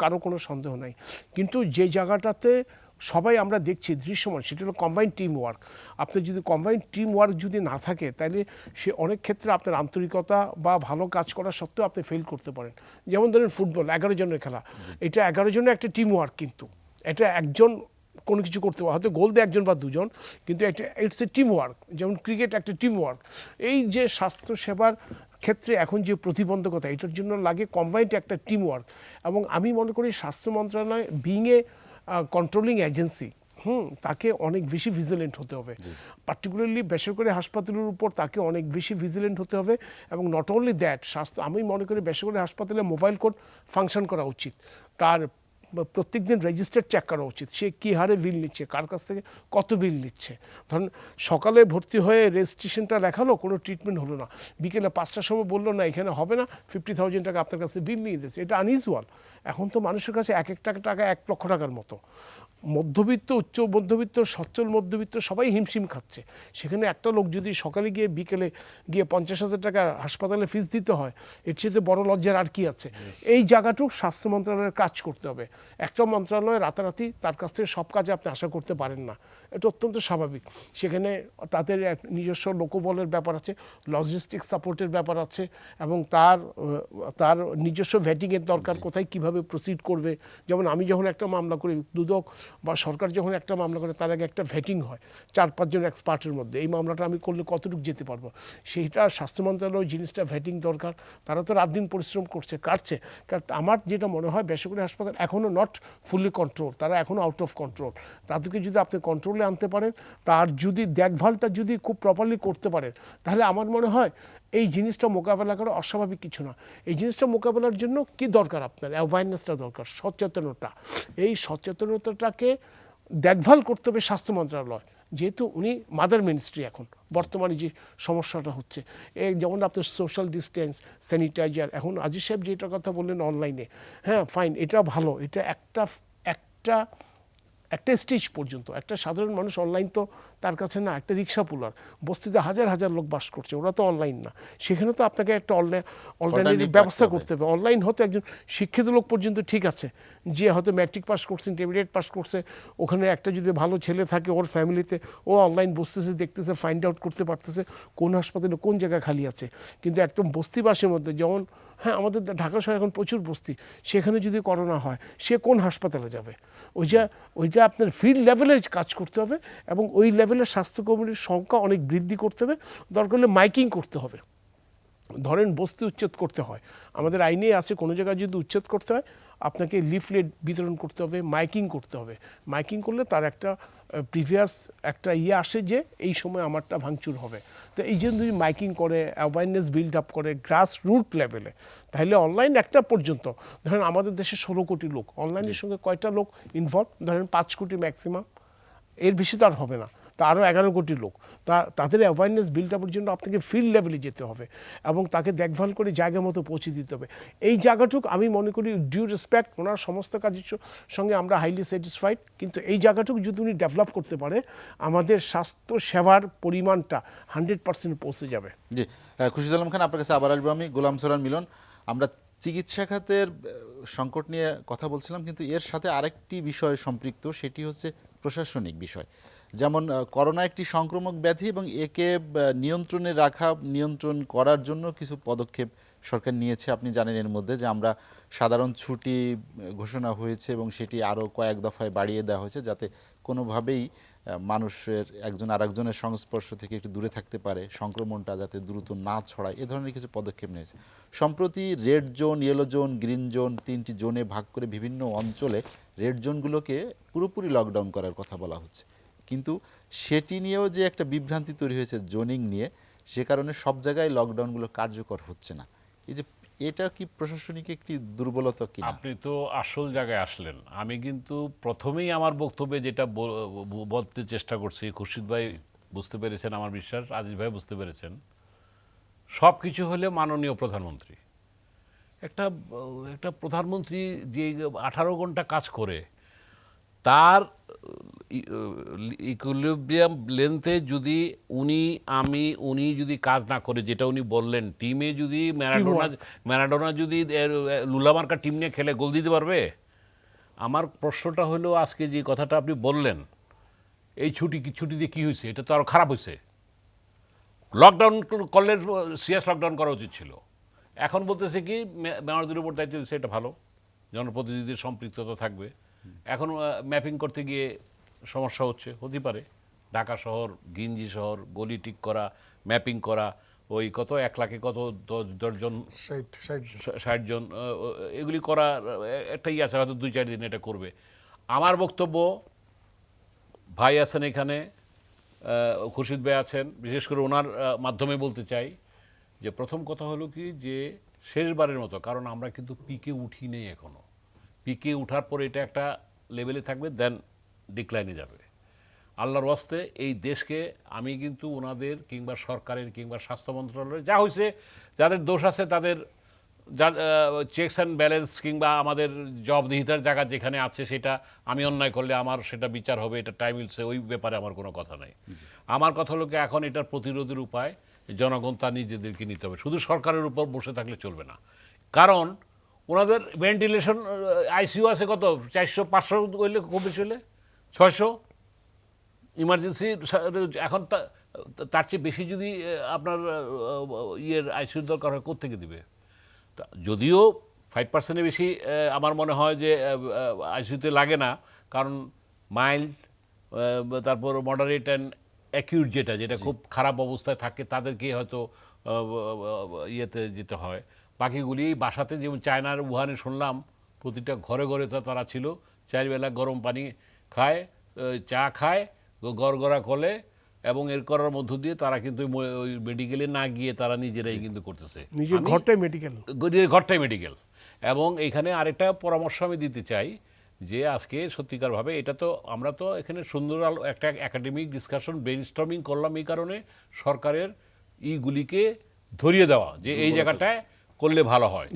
কারো কোনো সন্দেহ নাই। কিন্তু যে জায়গাটাতে সবাই আমরা দেখছি দৃশ্যমান, সেটা হলো কম্বাইন্ড টিম ওয়ার্ক। আপনার যদি কম্বাইন্ড টিম ওয়ার্ক যদি না থাকে, তাহলে সে অনেক ক্ষেত্রে আপনার আন্তরিকতা বা ভালো কাজ করা সত্ত্বেও আপনি ফেল করতে পারেন। যেমন ধরেন ফুটবল 11 জনের খেলা, এটা 11 জনের একটা টিম ওয়ার্ক, কিন্তু এটা একজন কোনো কিছু করতে পারে, হয়তো গোল দেয় একজন বা দুজন, কিন্তু একটা ইটস এ টিম ওয়ার্ক। যেমন ক্রিকেট একটা টিম ওয়ার্ক। এই যে স্বাস্থ্য সেবার ক্ষেত্রে এখন যে প্রতিবন্ধকতা, এটার জন্য লাগে কম্বাইন্ড একটা টিম ওয়ার্ক। এবং আমি মনে করি স্বাস্থ্য মন্ত্রণালয় বিইং এ কন্ট্রোলিং এজেন্সি, তাকে অনেক বেশি ভিজিলেন্ট হতে হবে। পার্টিকুলারলি বেসরকারি হাসপাতালের উপর তাকে অনেক বেশি ভিজিলেন্ট হতে হবে। এবং নট অনলি দ্যাট, আমি মনে করি বেসরকারি হাসপাতালে মোবাইল কোড ফাংশন করা উচিত, তার প্রত্যেক দিন রেজিস্টার চেক করা উচিত, সে কী হারে বিল নিচ্ছে, কার কাছ থেকে কত বিল নিচ্ছে। ধরুন সকালে ভর্তি হয়ে রেজিস্ট্রেশনটা লেখালো, কোনো ট্রিটমেন্ট হলো না, বিকেলে 5টার সময় বললো না এখানে হবে না, 50,000 টাকা আপনার কাছে বিল নিয়ে দিচ্ছে। এটা আনইউজুয়াল। এখন তো মানুষের কাছে এক টাকা 1 লক্ষ টাকার মতো। মধ্যবিত্ত, উচ্চ মধ্যবিত্ত, সচ্ছল মধ্যবিত্ত সবাই হিমশিম খাচ্ছে। সেখানে একটা লোক যদি সকালে গিয়ে বিকেলে গিয়ে 50,000 টাকা হাসপাতালে ফিস দিতে হয়, এর চেয়ে বড় লজ্জার আর কি আছে। এই জায়গাটুকু স্বাস্থ্য মন্ত্রণালয়ের কাজ করতে হবে। একটা মন্ত্রণালয় রাতারাতি তার কাছ থেকে সব কাজে আপনি আশা করতে পারেন না, এটা অত্যন্ত স্বাভাবিক। সেখানে তাদের এক নিজস্ব লোকবলের ব্যাপার আছে, লজিস্টিক সাপোর্টের ব্যাপার আছে, এবং তার নিজস্ব ভেটিংয়ের দরকার, কোথায় কিভাবে প্রসিড করবে। যেমন আমি যখন একটা মামলা করি, দুদক বা সরকার যখন একটা মামলা করে তার আগে একটা ভেটিং হয় 4-5 জন এক্সপার্টের মধ্যে, এই মামলাটা আমি করলে কতটুকু যেতে পারবো, সেইটা স্বাস্থ্য মন্ত্রণালয় জিনিসটা ভেটিং দরকার। তারা তো রাত দিন পরিশ্রম করছে, কাটছে। কারণ আমার যেটা মনে হয় বেসরকারি হাসপাতাল এখনও নট ফুললি কন্ট্রোল, তারা এখনও আউট অফ কন্ট্রোল। তাদেরকে যদি আপনি কন্ট্রোলে আনতে পারেন, তার যদি দেখভালটা যদি খুব প্রপারলি করতে পারেন, তাহলে আমার মনে হয় এই জিনিসটা মোকাবেলা করা অস্বাভাবিক কিছু না। এই জিনিসটা মোকাবেলার জন্য কি দরকার, আপনার অ্যাওয়ারনেসটা দরকার, সচেতনতা। এই সচেতনতাটাকে দেখভাল করতে হবে স্বাস্থ্য মন্ত্রণালয়, যেহেতু উনি মাদার মিনিস্ট্রি এখন বর্তমানে যে সমস্যাটা হচ্ছে। এই যেমন আপনার সোশ্যাল ডিস্টেন্স, স্যানিটাইজার, এখন আজিজ সাহেব যেটা কথা বললেন অনলাইনে, হ্যাঁ ফাইন, এটা ভালো, এটা একটা একটা একটা স্টেজ পর্যন্ত। একটা সাধারণ মানুষ অনলাইন তো তার কাছে না, একটা রিক্সা পুলার বস্তিতে হাজার হাজার লোক বাস করছে, ওরা তো অনলাইন না। সেখানে তো আপনাকে একটা অল্টারনেটিভ ব্যবস্থা করতে হবে। অনলাইন হতে একজন শিক্ষিত লোক পর্যন্ত ঠিক আছে, যে হয়তো ম্যাট্রিক পাস করছে, ইন্টারমিডিয়েট পাস করছে, ওখানে একটা যদি ভালো ছেলে থাকে ওর ফ্যামিলিতে, ও অনলাইন বসতেছে, দেখতেছে, ফাইন্ড আউট করতে পারতেছে কোন হাসপাতালে কোন জায়গায় খালি আছে। কিন্তু একদম বস্তিবাসের মধ্যে, যেমন হ্যাঁ আমাদের ঢাকা শহরে এখন প্রচুর বস্তি, সেখানে যদি করোনা হয় সে কোন হাসপাতালে যাবে? ওইটা আপনার ফিল্ড লেভেলে কাজ করতে হবে, এবং ওই লেভেলের স্বাস্থ্যকর্মীর সংখ্যা অনেক বৃদ্ধি করতে হবে। দরকার হলে মাইকিং করতে হবে। ধরেন বস্তি উচ্ছেদ করতে হয়, আমাদের আইনে আছে, কোনো জায়গায় যদি উচ্ছেদ করতে হয় আপনাকে লিফলেট বিতরণ করতে হবে, মাইকিং করতে হবে। মাইকিং করলে তার একটা প্রিভিয়াস একটা আসে যে এই সময় আমারটা ভাঙচুর হবে। তো এই জন্য যদি মাইকিং করে, অ্যাওয়ারনেস বিল্ড আপ করে গ্রাস রুট লেভেলে, তাহলে অনলাইন একটা পর্যন্ত, ধরেন আমাদের দেশে 16 কোটি লোক, অনলাইনের সঙ্গে কয়টা লোক ইনভলভ? ধরেন 5 কোটি ম্যাক্সিমাম, এর বেশি তো আর হবে না। তা আরও 11 কোটি লোক, তাদের অ্যাওয়ারনেস বিল্ড আপের জন্য আপনাকে ফিল্ড লেভেলে যেতে হবে, এবং তাকে দেখভাল করে জায়গা মতো পৌঁছে দিতে হবে। এই জায়গাটুকু আমি মনে করি ডিউ রেসপেক্ট, ওনার সমস্ত কাজের সঙ্গে আমরা হাইলি স্যাটিসফাইড, কিন্তু এই জায়গাটুকু যদি উনি ডেভেলপ করতে পারে, আমাদের স্বাস্থ্য সেবার পরিমাণটা 100% পৌঁছে যাবে। জি, খুরশিদ আলম খান, আপনার কাছে আবার আসবো আমি। গোলাম সোরান মিলন, আমরা চিকিৎসা খাতের সংকট নিয়ে কথা বলছিলাম, কিন্তু এর সাথে আরেকটি বিষয় সম্পৃক্ত, সেটি হচ্ছে প্রশাসনিক বিষয়। যেমন করোনা একটি সংক্রামক ব্যাধি, এবং একে নিয়ন্ত্রণে রাখা, নিয়ন্ত্রণ করার জন্য কিছু পদক্ষেপ সরকার নিয়েছে। আপনি জানেন এর মধ্যে যে আমরা সাধারণ ছুটি ঘোষণা হয়েছে, এবং সেটি আরও কয়েক দফায় বাড়িয়ে দেওয়া হয়েছে, যাতে কোনোভাবেই মানুষের একজন আরেকজনের সংস্পর্শ থেকে একটু দূরে থাকতে পারে, সংক্রমণটা যাতে দ্রুত না ছড়ায়, এ ধরনের কিছু পদক্ষেপ নিয়েছে। সম্প্রতি red zone, yellow zone, green zone, 3টি জোনে ভাগ করে বিভিন্ন অঞ্চলে রেড জোনগুলোকে পুরোপুরি লকডাউন করার কথা বলা হচ্ছে। কিন্তু সেটি নিয়েও যে একটা বিভ্রান্তি তৈরি হয়েছে জোনিং নিয়ে, সে কারণে সব জায়গায় লকডাউনগুলো কার্যকর হচ্ছে না। এই যে এটা কি প্রশাসনিক একটি দুর্বলতা কি? আপনি তো আসল জায়গায় আসলেন। আমি কিন্তু প্রথমেই আমার বক্তব্যে যেটা বলতে চেষ্টা করছি, খুরশিদ ভাই বুঝতে পেরেছেন আমার বিশ্বাস, আজিজ ভাই বুঝতে পেরেছেন, সব কিছু হলে মাননীয় প্রধানমন্ত্রী। একটা একটা প্রধানমন্ত্রী যে 18 ঘন্টা কাজ করে, তার ইকুইলিব্রিয়াম লেন্থে যদি উনি যদি কাজ না করে, যেটা উনি বললেন, টিমে যদি ম্যারাডোনা যদি লুলামার্কা টিম নিয়ে খেলে গোল দিতে পারবে? আমার প্রশ্নটা হলো, আজকে যে কথাটা আপনি বললেন, এই ছুটি দিয়ে কী হয়েছে? এটা তো আরও খারাপ হয়েছে। লকডাউন করলে সিরিয়াস লকডাউন করা উচিত ছিল। এখন বলতেছে কি মেয়রদের উপর দায়িত্ব দিচ্ছে, এটা ভালো, জনপ্রতিনিধিদের সম্পৃক্ততা থাকবে। এখন ম্যাপিং করতে গিয়ে সমস্যা হতে পারে। ঢাকা শহর, গিঞ্জি শহর, গলি ঠিক করা, ম্যাপিং করা, ওই কত 1 লাখে কত 10 জন 60 জন, এগুলি করা একটা আছে, হয়তো 2-4 দিন এটা করবে। আমার বক্তব্য, ভাই আছেন এখানে, খুরশিদ ভাই আছেন, বিশেষ করে ওনার মাধ্যমে বলতে চাই যে প্রথম কথা হলো কি, যে শেষবারের মতো, কারণ আমরা কিন্তু পিকে উঠি নেই এখনো। পিকে উঠার পরে এটা একটা লেভেলে থাকবে, দেন ডিক্লাইনে যাবে। আল্লাহর ওয়াস্তে এই দেশকে আমি কিন্তু ওনাদের কিংবা সরকারের কিংবা স্বাস্থ্য মন্ত্রণালয়ের যা হয়েছে, যাদের দোষ আছে তাদের চেকস অ্যান্ড ব্যালেন্স কিংবা আমাদের জবাবদিহিতার জায়গা যেখানে আছে, সেটা আমি অন্যায় করলে আমার সেটা বিচার হবে, এটা টাইম মিলছে, ওই ব্যাপারে আমার কোনো কথা নাই। আমার কথা হলো কি, এখন এটার প্রতিরোধের উপায় জনগণ তা নিজেদেরকে নিতে হবে, শুধু সরকারের উপর বসে থাকলে চলবে না। কারণ ওনাদের ভেন্টিলেশন আইসিইউ আছে কত, 400-500 হইলে, খুব বেশি হলে 600 ইমার্জেন্সি। এখন তার চেয়ে বেশি যদি আপনার আইসিইউর দরকার হয়, কোত্থেকে দিবে? যদিও 5%-এর বেশি আমার মনে হয় যে আইসিইউতে লাগে না, কারণ মাইল্ড, তারপর মডারেট অ্যান্ড অ্যাকিউট, যেটা খুব খারাপ অবস্থায় থাকে তাদেরকে হয়তো ইয়েতে যেতে হয়। বাকিগুলি বাসাতে, যেমন চায়নার উহানে শুনলাম প্রতিটা ঘরে ঘরে তারা ছিল, 4 বেলা গরম পানি খায়, চা খায় গড়গড়া কলে, এবং এর করার মধ্য দিয়ে তারা কিন্তু ওই মেডিকেলে না গিয়ে তারা নিজেরাই কিন্তু করতেছে, নিজের ঘরটাই মেডিকেল। ঘরটাই মেডিকেল। এবং এখানে আরেকটা পরামর্শ আমি দিতে চাই যে আজকে সত্যিকারভাবে এটা তো আমরা তো এখানে সুন্দর একটা একাডেমিক ডিসকাশন ব্রেইনস্টর্মিং করলাম এই কারণে সরকারের ইগুলিকে ধরিয়ে দেওয়া যে এই জায়গাটায় করলে ভালো হয়।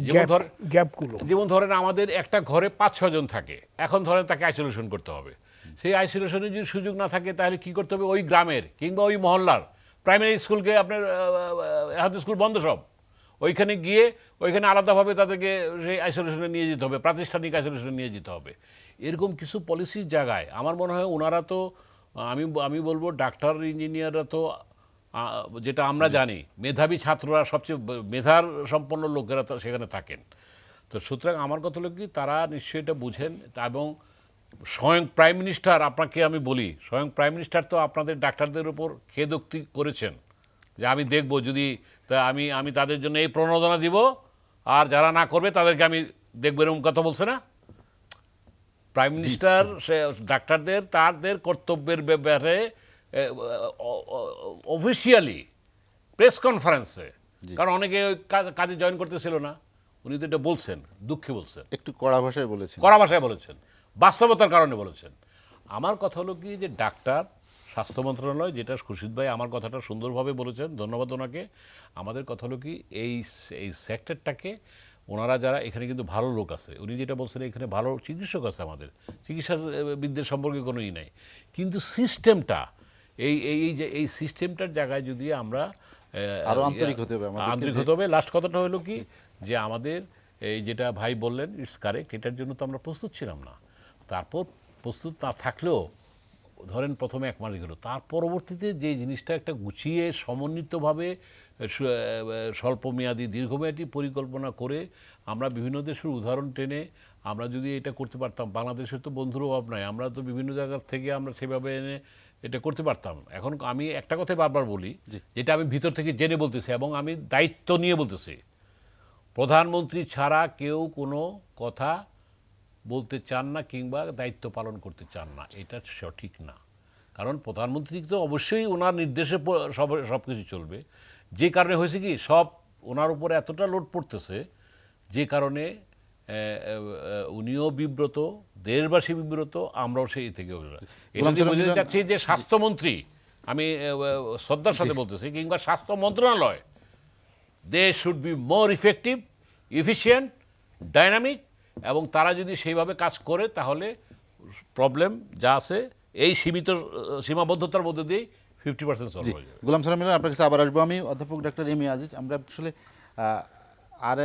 যেমন ধরেন আমাদের একটা ঘরে 5-6 জন থাকে, এখন ধরেন তাকে আইসোলেশন করতে হবে। সেই আইসোলেশনের যদি সুযোগ না থাকে তাহলে কি করতে হবে, ওই গ্রামের কিংবা ওই মহল্লার প্রাইমারি স্কুলকে আপনার হাতে স্কুল বন্ধ সব, ওইখানে গিয়ে ওইখানে আলাদাভাবে তাদেরকে সেই আইসোলেশনে নিয়ে যেতে হবে, প্রাতিষ্ঠানিক আইসোলেশনে নিয়ে যেতে হবে। এরকম কিছু পলিসির জায়গায় আমার মনে হয় ওনারা তো, আমি বলবো ডাক্তার ইঞ্জিনিয়াররা তো, যেটা আমরা জানি মেধাবী ছাত্ররা সবচেয়ে মেধার সম্পন্ন লোকেরা তো সেখানে থাকেন। তো সুতরাং আমার কথা হলো কি, তারা নিশ্চয়ই এটা বুঝেন। এবং স্বয়ং প্রাইম মিনিস্টার, আপনাকে আমি বলি, স্বয়ং প্রাইম মিনিস্টার তো আপনাদের ডাক্তারদের উপর খেদোক্তি করেছেন যে আমি দেখব যদি আমি তাদের জন্য এই প্রণোদনা দিব, আর যারা না করবে তাদেরকে আমি দেখব, এরকম কথা বলছে না প্রাইম মিনিস্টার? সে ডাক্তারদের তাদের কর্তব্যের ব্যাপারে অফিসিয়ালি প্রেস কনফারেন্সে, কারণ অনেকে ওই কাজে জয়েন করতেছিল না, উনি তো এটা বলছেন, দুঃখে বলছেন, একটু কড়া ভাষায় বলেছেন, কড়া ভাষায় বলেছেন, বাস্তবতার কারণে বলেছেন। আমার কথা হলো কি যে ডাক্তার, স্বাস্থ্য মন্ত্রণালয়, যেটা খুরশিদ ভাই আমার কথাটা সুন্দরভাবে বলেছেন, ধন্যবাদ ওনাকে। আমাদের কথা হলো কি এই সেক্টরটাকে ওনারা যারা এখানে কিন্তু ভালো লোক আছে, উনি যেটা বলছেন এখানে ভালো চিকিৎসক আছে, আমাদের চিকিৎসাবিদদের সম্পর্কে কোনো নাই, কিন্তু সিস্টেমটা এই সিস্টেমটার জায়গায় যদি আমরা আরো আন্তরিক হতে হবে, আন্তরিক হতে হবে। লাস্ট কথাটা হলো কি যে আমাদের এই যেটা ভাই বললেন ইটস কারেক্ট, এটার জন্য তো আমরা প্রস্তুত ছিলাম না। তারপর প্রস্তুত না থাকলেও ধরেন প্রথমে 1 মাস গেল, তার পরবর্তীতে যে জিনিসটা একটা গুছিয়ে সমন্বিতভাবে স্বল্পমেয়াদী দীর্ঘমেয়াদী পরিকল্পনা করে আমরা বিভিন্ন দেশের উদাহরণ টেনে আমরা যদি এটা করতে পারতাম, বাংলাদেশের তো বন্ধুর অভাব নাই, আমরা তো বিভিন্ন জায়গার থেকে আমরা সেভাবে এনে এটা করতে পারতাম। এখন আমি একটা কথাই বারবার বলি, যেটা আমি ভিতর থেকে জেনে বলতেছি এবং আমি দায়িত্ব নিয়ে বলতেছি, প্রধানমন্ত্রী ছাড়া কেউ কোনো কথা বলতে চান না কিংবা দায়িত্ব পালন করতে চান না, এটা সঠিক না। কারণ প্রধানমন্ত্রী তো অবশ্যই ওনার নির্দেশে সব কিছু চলবে। যে কারণে হয়েছে কি, সব ওনার উপরে এতটা লোড পড়তেছে, যে কারণে উনিও বিব্রত, দেশবাসী বিব্রত, আমরাও সেই থেকে বোঝাতে চাচ্ছি যে স্বাস্থ্যমন্ত্রী, আমি শ্রদ্ধার সাথে বলতেছি, কিংবা স্বাস্থ্য মন্ত্রণালয়, they should be more effective, efficient, dynamic, এবং তারা যদি সেইভাবে কাজ করে তাহলে প্রবলেম যা আছে এই সীমিত সীমাবদ্ধতার মধ্যে দিয়েই 50% সলভ হয়ে যাবে। গোলাম সালাম মিলন, আপনার কাছে আবার আসবো আমি। অধ্যাপক ডক্টর এম এ আজিজ, আমরা আসলে আর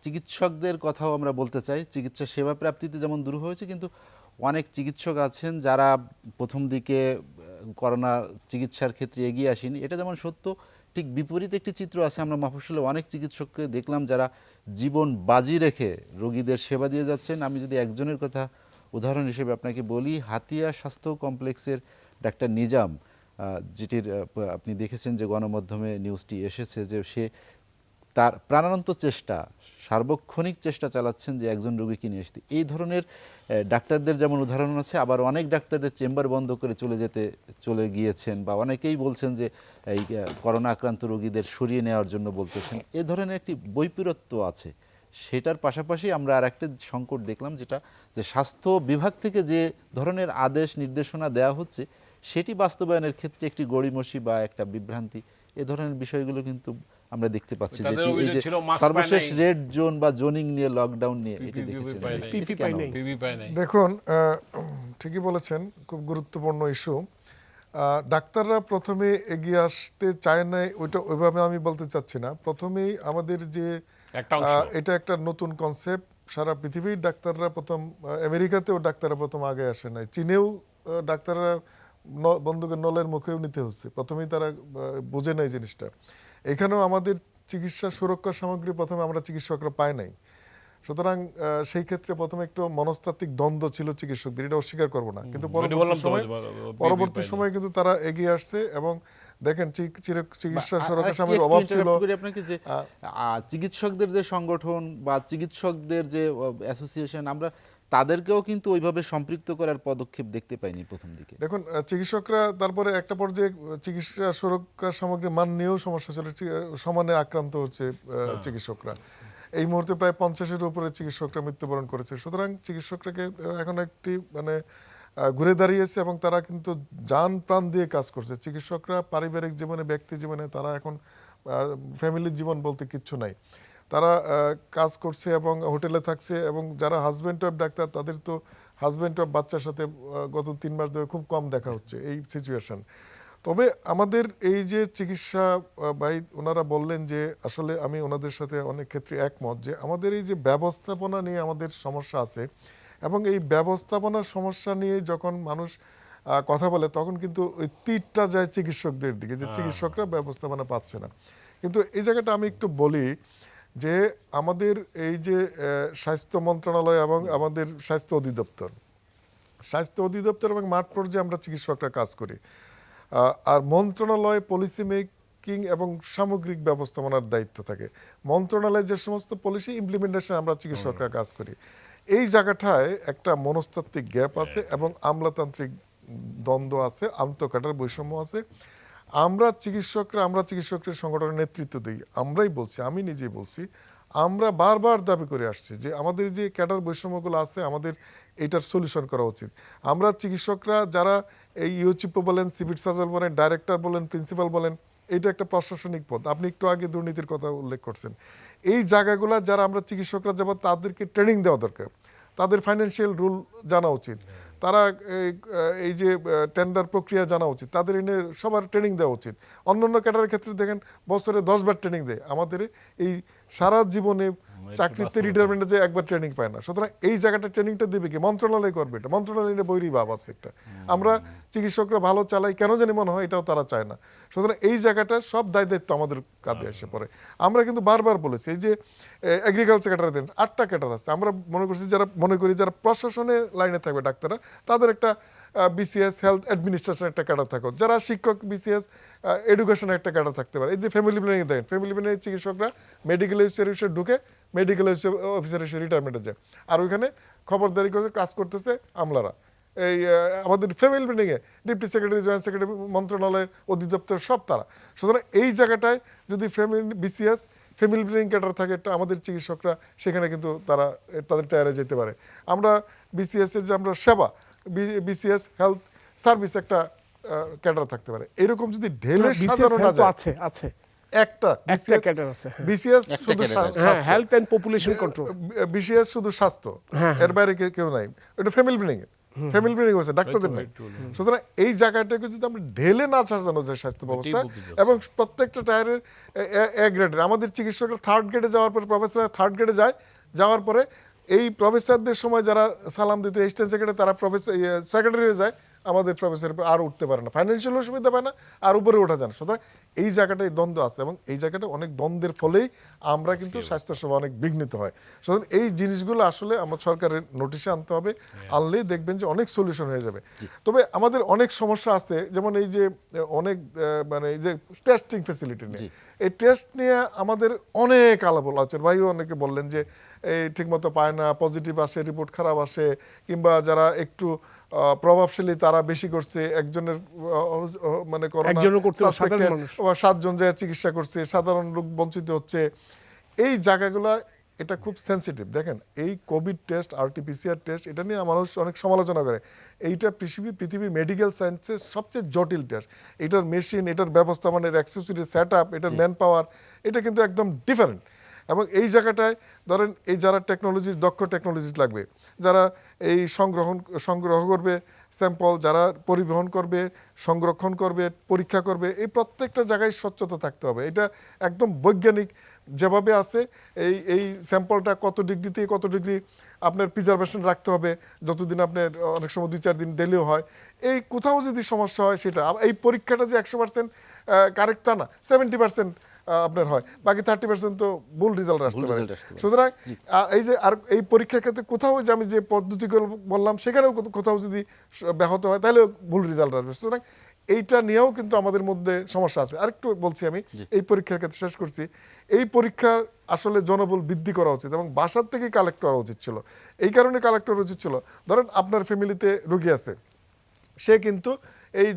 চিকিৎসকদের কথাও আমরা বলতে চাই। চিকিৎসা সেবা প্রাপ্তিতে যেমন দূর হয়েছে, কিন্তু অনেক চিকিৎসক আছেন যারা প্রথম দিকে করোনা চিকিৎসার ক্ষেত্রে এগিয়ে আসেনি, এটা যেমন সত্য, ঠিক বিপরীত একটি চিত্র আছে। আমরা মফস্বলে অনেক চিকিৎসককে দেখলাম যারা জীবন বাজি রেখে রোগীদের সেবা দিয়ে যাচ্ছেন। আমি যদি একজনের কথা উদাহরণ হিসেবে আপনাকে বলি, হাতিয়া স্বাস্থ্য কমপ্লেক্সের ডাক্তার নিজাম, যেটির আপনি দেখেছেন যে গণমাধ্যমে নিউজটি এসেছে, যে সে তার প্রাণান্ত চেষ্টা, সার্বক্ষণিক চেষ্টা চালাচ্ছেন যে একজন রোগীকে নিয়ে আসতে। এই ধরনের ডাক্তারদের যেমন উদাহরণ আছে, আবার অনেক ডাক্তারদের চেম্বার বন্ধ করে চলে গিয়েছেন, বা অনেকেই বলছেন যে এই করোনা আক্রান্ত রোগীদের সরিয়ে নেওয়ার জন্য বলতেছেন। এ ধরনের একটি বৈপরীত্য আছে। সেটার পাশাপাশি আমরা আর একটা সংকট দেখলাম, যেটা যে স্বাস্থ্য বিভাগ থেকে যে ধরনের আদেশ নির্দেশনা দেওয়া হচ্ছে, সেটি বাস্তবায়নের ক্ষেত্রে একটি গড়িমসি বা একটা বিভ্রান্তি, এ ধরনের বিষয়গুলো কিন্তু আমরা দেখতে পাচ্ছি। যেটি এই যে সর্বশেষ রেড জোন বা জোনিং নিয়ে, লকডাউন নিয়ে এটি দেখেছেন। দেখুন, ঠিকই বলেছেন, খুব গুরুত্বপূর্ণ ইস্যু। ডাক্তাররা প্রথমে এগিয়ে আসতে চায় না, ওইভাবে আমি বলতে চাচ্ছি না। প্রথমেই আমাদের যে এটা একটা নতুন কনসেপ্ট, সারা পৃথিবীর ডাক্তাররা প্রথম, আমেরিকাতেও ডাক্তাররা প্রথম আগে আসে নাই, চীনেও ডাক্তাররা বন্দুকের নলের মুখেও নিতে হচ্ছে, প্রথমেই তারা বোঝে নাই জিনিসটা। এখানেও আমাদের চিকিৎসা সুরক্ষা সামগ্রী প্রথমে আমরা চিকিৎসকরা পাই নাই। সুতরাং সেই ক্ষেত্রে প্রথমে একটু মনস্তাত্ত্বিক দ্বন্দ্ব ছিল চিকিৎসকদের, এটা অস্বীকার করবো না, কিন্তু পরবর্তী সময় কিন্তু তারা এগিয়ে আসছে এবং দেখেন চিকিৎসা সুরক্ষা স্বামীর অভাব ছিল। আপনাকে যে চিকিৎসকদের যে সংগঠন বা চিকিৎসকদের যে অ্যাসোসিয়েশন, আমরা তাদেরকেও কিন্তু ওইভাবে সম্পৃক্ত করার পদক্ষেপ দেখতে পাইনি প্রথম দিকে। দেখুন চিকিৎসকরা তারপরে একটা পর্যায়ে চিকিৎসা সুরক্ষা সামগ্রীর মান নিয়েও সমস্যা ছিল, সমানে আক্রান্ত হচ্ছে চিকিৎসকরা। এই মুহূর্তে প্রায় 50-এর উপরে চিকিৎসকরা মৃত্যুবরণ করেছে। সুতরাং চিকিৎসকরাকে এখন একটি মানে ঘুরে দাঁড়িয়েছে এবং তারা কিন্তু জান প্রাণ দিয়ে কাজ করছে। চিকিৎসকরা পারিবারিক জীবনে, ব্যক্তি জীবনে তারা এখন ফ্যামিলির জীবন বলতে কিচ্ছু নাই, তারা কাজ করছে এবং হোটেলে থাকছে। এবং যারা হাজব্যান্ড ওয়াইফ ডাক্তার, তাদের তো হাজব্যান্ড ওয়াইফ বাচ্চার সাথে গত 3 মাস ধরে খুব কম দেখা হচ্ছে এই সিচুয়েশন। তবে আমাদের এই যে চিকিৎসা ভাই ওনারা বললেন যে আসলে আমি ওনাদের সাথে অনেক ক্ষেত্রে একমত যে আমাদের এই যে ব্যবস্থাপনা নিয়ে আমাদের সমস্যা আছে, এবং এই ব্যবস্থাপনার সমস্যা নিয়ে যখন মানুষ কথা বলে তখন কিন্তু ওই তীরটা যায় চিকিৎসকদের দিকে, যে চিকিৎসকরা ব্যবস্থাপনা পাচ্ছে না। কিন্তু এই জায়গাটা আমি একটু বলি যে আমাদের এই যে স্বাস্থ্য মন্ত্রণালয় এবং আমাদের স্বাস্থ্য অধিদপ্তর এবং মাঠ পর্যায়ে আমরা চিকিৎসকরা কাজ করি, আর মন্ত্রণালয় পলিসি মেকিং এবং সামগ্রিক ব্যবস্থাপনার দায়িত্ব থাকে। মন্ত্রণালয়ের যে সমস্ত পলিসি ইমপ্লিমেন্টেশন আমরা চিকিৎসকরা কাজ করি, এই জায়গাটায় একটা মনস্তাত্ত্বিক গ্যাপ আছে এবং আমলাতান্ত্রিক দ্বন্দ্ব আছে, আন্তঃকাটার বৈষম্য আছে। আমরা চিকিৎসকদের সংগঠনের নেতৃত্ব দিই, আমরাই বলছি, আমি নিজেই বলছি, আমরা বারবার দাবি করে আসছি যে আমাদের যে ক্যাডার বৈষম্যগুলো আছে আমাদের এটার সলিউশন করা উচিত। আমরা চিকিৎসকরা যারা এই ইউচিপো বলেন, সিভিল সার্জন বলেন, ডাইরেক্টর বলেন, প্রিন্সিপাল বলেন, এটা একটা প্রশাসনিক পদ। আপনি একটু আগে দুর্নীতির কথা উল্লেখ করছেন। এই জায়গাগুলো যারা আমরা চিকিৎসকরা যাব তাদেরকে ট্রেনিং দেওয়া দরকার, তাদের ফাইন্যান্সিয়াল রুল জানা উচিত, তারা এই যে টেন্ডার প্রক্রিয়া জানা উচিত, তাদের এনে সবার ট্রেনিং দেওয়া উচিত। অন্যান্য ক্যাডারের ক্ষেত্রে দেখেন বছরে 10 বার ট্রেনিং দেয়, আমাদের এই সারা জীবনে চাকরিতে রিটায়ারমেন্টে যে একবার ট্রেনিং পায় না। সুতরাং এই জায়গাটা ট্রেনিংটা দেবে কি? মন্ত্রণালয় করবে। এটা মন্ত্রণালয়ের বৈরী ভাব আছে একটা, আমরা চিকিৎসকরা ভালো চালাই কেন জানি মনে হয় এটাও তারা চায় না। সুতরাং এই জায়গাটা সব দায়িত্ব আমাদের কাঁধে এসে পড়ে। আমরা কিন্তু বারবার বলেছি এই যে এগ্রিকালচার ক্যাডার দেন 8টা ক্যাডার আছে, আমরা মনে করি যারা প্রশাসনে লাইনে থাকবে ডাক্তাররা, তাদের একটা বিসিএস হেলথ অ্যাডমিনিস্ট্রেশন একটা ক্যাডার থাকো, যারা শিক্ষক বিসিএস এডুকেশনের একটা ক্যাডার থাকতে পারে। এই যে ফ্যামিলি প্ল্যানিং দেখেন, ফ্যামিলি প্ল্যানিং চিকিৎসকরা মেডিকেল অফিসার ঢুকে মেডিকেল অফিসার এসে রিটায়ারমেন্টে যায়, আর ওইখানে খবরদারি করে কাজ করতেছে আমলারা। এই আমাদের family প্ল্যানিংয়ে deputy secretary, joint secretary, মন্ত্রণালয়, অধিদপ্তর সব তারা। সুতরাং এই জায়গাটায় যদি বিসিএস ফ্যামিলি প্ল্যানিং ক্যাডার থাকে, একটা আমাদের চিকিৎসকরা সেখানে কিন্তু তারা তাদের টায়ারে যেতে পারে। আমরা বিসিএস এর যে আমরা সেবা, বিসিএস হেলথ সার্ভিস একটা ক্যাডার থাকতে পারে। এরকম যদি ঢেলে সাজানো না যায়, আছে একটা ক্যাডার আছে বিসিএস শুধু health and population control, BCS শুধু স্বাস্থ্য, এর বাইরে কেউ নাই। এটা ফ্যামিলি প্ল্যানিং হচ্ছে, ডাক্তারদের নাই। সুতরাং এই জায়গাটাকে যদি আমরা ঢেলে না সাজানো যায় স্বাস্থ্য ব্যবস্থা, এবং প্রত্যেকটা টায়ারের এ গ্রেডের আমাদের চিকিৎসকরা 3rd গ্রেডে যাওয়ার পরে, প্রফেসর 3rd গ্রেডে যাওয়ার পরে এই প্রফেসরদের সময় যারা সালাম দিত অ্যাসিস্ট্যান্ট সেক্রেটারি, তারা প্রফেসর সেক্রেটারি হয়ে যায়, আমাদের প্রফেসর আর উঠতে পারে না, ফাইন্যান্সিয়াল অসুবিধা পায় না, আর উপরে ওঠা যায় না। সুতরাং এই জায়গাটায় দ্বন্দ্ব আছে, এবং এই জায়গাটা অনেক দ্বন্দ্বের ফলেই আমরা কিন্তু স্বাস্থ্যসেবা অনেক বিঘ্নিত হয়। সুতরাং এই জিনিসগুলো আসলে আমার সরকারের নোটিশে আনতে হবে, আনলেই দেখবেন যে অনেক সলিউশন হয়ে যাবে। তবে আমাদের অনেক সমস্যা আছে, যেমন এই যে অনেক মানে এই যে টেস্টিং ফ্যাসিলিটি নিয়ে, এই টেস্ট নিয়ে আমাদের অনেক আলাপ আলোচনা। ভাইও অনেকে বললেন যে এই ঠিকমতো পায় না, পজিটিভ আসে, রিপোর্ট খারাপ আসে, কিংবা যারা একটু প্রভাবশালী তারা বেশি করছে, একজনের মানে 7জন যায় চিকিৎসা করছে, সাধারণ লোক বঞ্চিত হচ্ছে। এই জায়গাগুলো এটা খুব সেন্সিটিভ। দেখেন এই কোভিড টেস্ট, আরটিপিসিআর টেস্ট, এটা নিয়ে মানুষ অনেক সমালোচনা করে। এইটা পৃথিবীর মেডিকেল সায়েন্সের সবচেয়ে জটিল টেস্ট। এটার মেশিন, এটার ব্যবস্থাপনার অ্যাক্সেসরি সেট আপ, এটার ম্যান পাওয়ার, এটা কিন্তু একদম ডিফারেন্ট। এবং এই জায়গাটায় ধরেন এই যারা দক্ষ টেকনোলজি লাগবে, যারা এই সংগ্রহ করবে স্যাম্পল, যারা পরিবহন করবে, সংরক্ষণ করবে, পরীক্ষা করবে, এই প্রত্যেকটা জায়গায় স্বচ্ছতা থাকতে হবে। এটা একদম বৈজ্ঞানিক যেভাবে আছে, এই স্যাম্পলটা কত ডিগ্রি থেকে কত ডিগ্রি আপনার প্রিজারভেশন রাখতে হবে, যতদিন আপনার অনেক সময় 2-4 দিন ডেলিও হয়। এই কোথাও যদি সমস্যা হয় সেটা, এই পরীক্ষাটা যে 100% কারেক্ট তা না, 70% আপনার হয়, বাকি 30% তো ভুল রেজাল্ট আসতে ভুল পারে। result আসতে পারে। সুতরাং এই যে আর এই পরীক্ষার ক্ষেত্রে কোথাও যে আমি যে পদ্ধতিগুলো বললাম সেখানেও কোথাও যদি ব্যাহত হয় তাহলে ভুল রেজাল্ট আসবে। সুতরাং এইটা নিয়েও কিন্তু আমাদের মধ্যে সমস্যা আছে। আরেকটু বলছি আমি এই পরীক্ষার ক্ষেত্রে শেষ করছি, এই পরীক্ষার আসলে জনবল বৃদ্ধি করা উচিত এবং বাসার থেকেই কালেক্ট করা উচিত ছিল। এই কারণে কালেক্ট করা উচিত ছিল, ধরেন আপনার ফ্যামিলিতে রোগী আছে, সে কিন্তু এই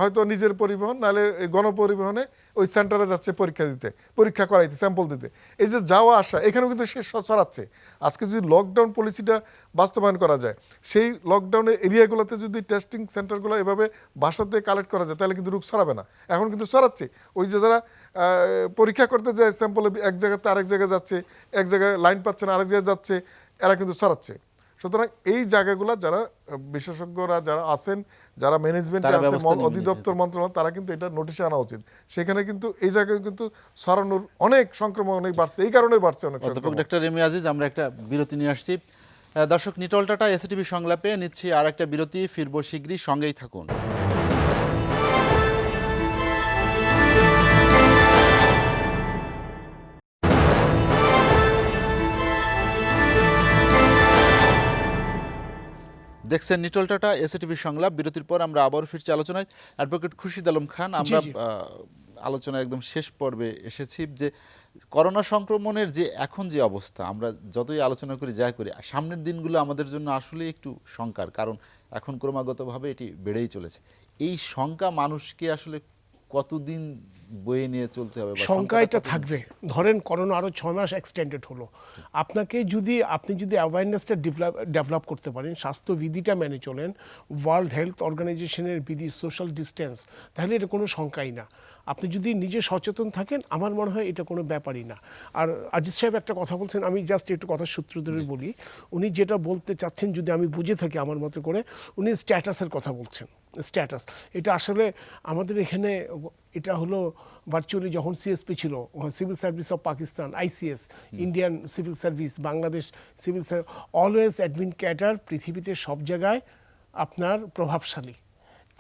হয়তো নিজের পরিবহন নাহলে এই গণপরিবহনে ওই সেন্টারে যাচ্ছে পরীক্ষা দিতে, পরীক্ষা করাইতে, স্যাম্পল দিতে। এই যে যাওয়া আসা এখানেও কিন্তু সে ছড়াচ্ছে। আজকে যদি লকডাউন পলিসিটা বাস্তবায়ন করা যায়, সেই লকডাউনের এরিয়াগুলোতে যদি টেস্টিং সেন্টারগুলো এভাবে বাসাতে কালেক্ট করা যায় তাহলে কিন্তু রোগ ছড়াবে না। এখন কিন্তু ছড়াচ্ছে, ওই যে যারা পরীক্ষা করতে যায় স্যাম্পল এক জায়গাতে আরেক জায়গায় যাচ্ছে, এক জায়গায় লাইন পাচ্ছে না আরেক জায়গায় যাচ্ছে, এরা কিন্তু ছড়াচ্ছে। সুতরাং এই জায়গাগুলো যারা বিশেষজ্ঞরা যারা আছেন, যারা ম্যানেজমেন্টে তারা আছে, ব্যবস্থা নিয়ে অধিদপ্তর মন্ত্রণালয়, তারা কিন্তু এটা নোটিশে আনা উচিত। সেখানে কিন্তু এই জায়গায় কিন্তু ছড়ানোর অনেক সংক্রমণ অনেক বাড়ছে, এই কারণেই বাড়ছে অনেক অধ্যাপক সংক্রমণ। ডক্টর এম এ আজিজ, আমরা একটা বিরতি নিয়ে আসছি। দর্শক, নিটল টাটা এসএটিভি সংলাপে নিচ্ছি আর একটা বিরতি, ফিরবো শীঘ্রই, সঙ্গেই থাকুন। দেখছেন নিটল টাটা এসএটিভি সংলাপ। বিরতির পর আমরা আবারও ফিরছি আলোচনায়। অ্যাডভোকেট খুরশিদ আলম খান, আমরা জি। আলোচনার একদম শেষ পর্বে এসেছি যে করোনা সংক্রমণের যে এখন যে অবস্থা, আমরা যতই আলোচনা করি যা করি, সামনের দিনগুলো আমাদের জন্য আসলে একটু শঙ্কার, কারণ এখন ক্রমাগতভাবে এটি বেড়েই চলেছে। এই শঙ্কা মানুষকে আসলে কতদিন বয়ে নিয়ে চলতে হবে? বা সংখ্যা শঙ্কাটা এটা কতদিন? থাকবে। ধরেন করোনা আরো 6 মাস এক্সটেন্ডেড হলো, আপনি যদি অ্যাওয়ারনেসটা ডেভেলপ করতে পারেন, স্বাস্থ্যবিধিটা মেনে চলেন, ওয়ার্ল্ড হেলথ অর্গানাইজেশনের বিধি, সোশ্যাল ডিস্টেন্স, তাহলে এটা কোনো শঙ্কাই না। আপনি যদি নিজে সচেতন থাকেন, আমার মনে হয় এটা কোনো ব্যাপারই না। আর আজিজ সাহেব একটা কথা বলছেন, আমি জাস্ট একটু কথা সূত্র ধরে বলি। উনি যেটা বলতে চাচ্ছেন যদি আমি বুঝে থাকি আমার মতো করে, উনি স্ট্যাটাসের কথা বলছেন। স্ট্যাটাস এটা আসলে আমাদের এখানে এটা হলো ভার্চুয়ালি যখন সিএসপি ছিল, civil service of Pakistan, ICS, Indian civil service, Bangladesh civil service, always admin cadre পৃথিবীতে সব জায়গায় আপনার প্রভাবশালী।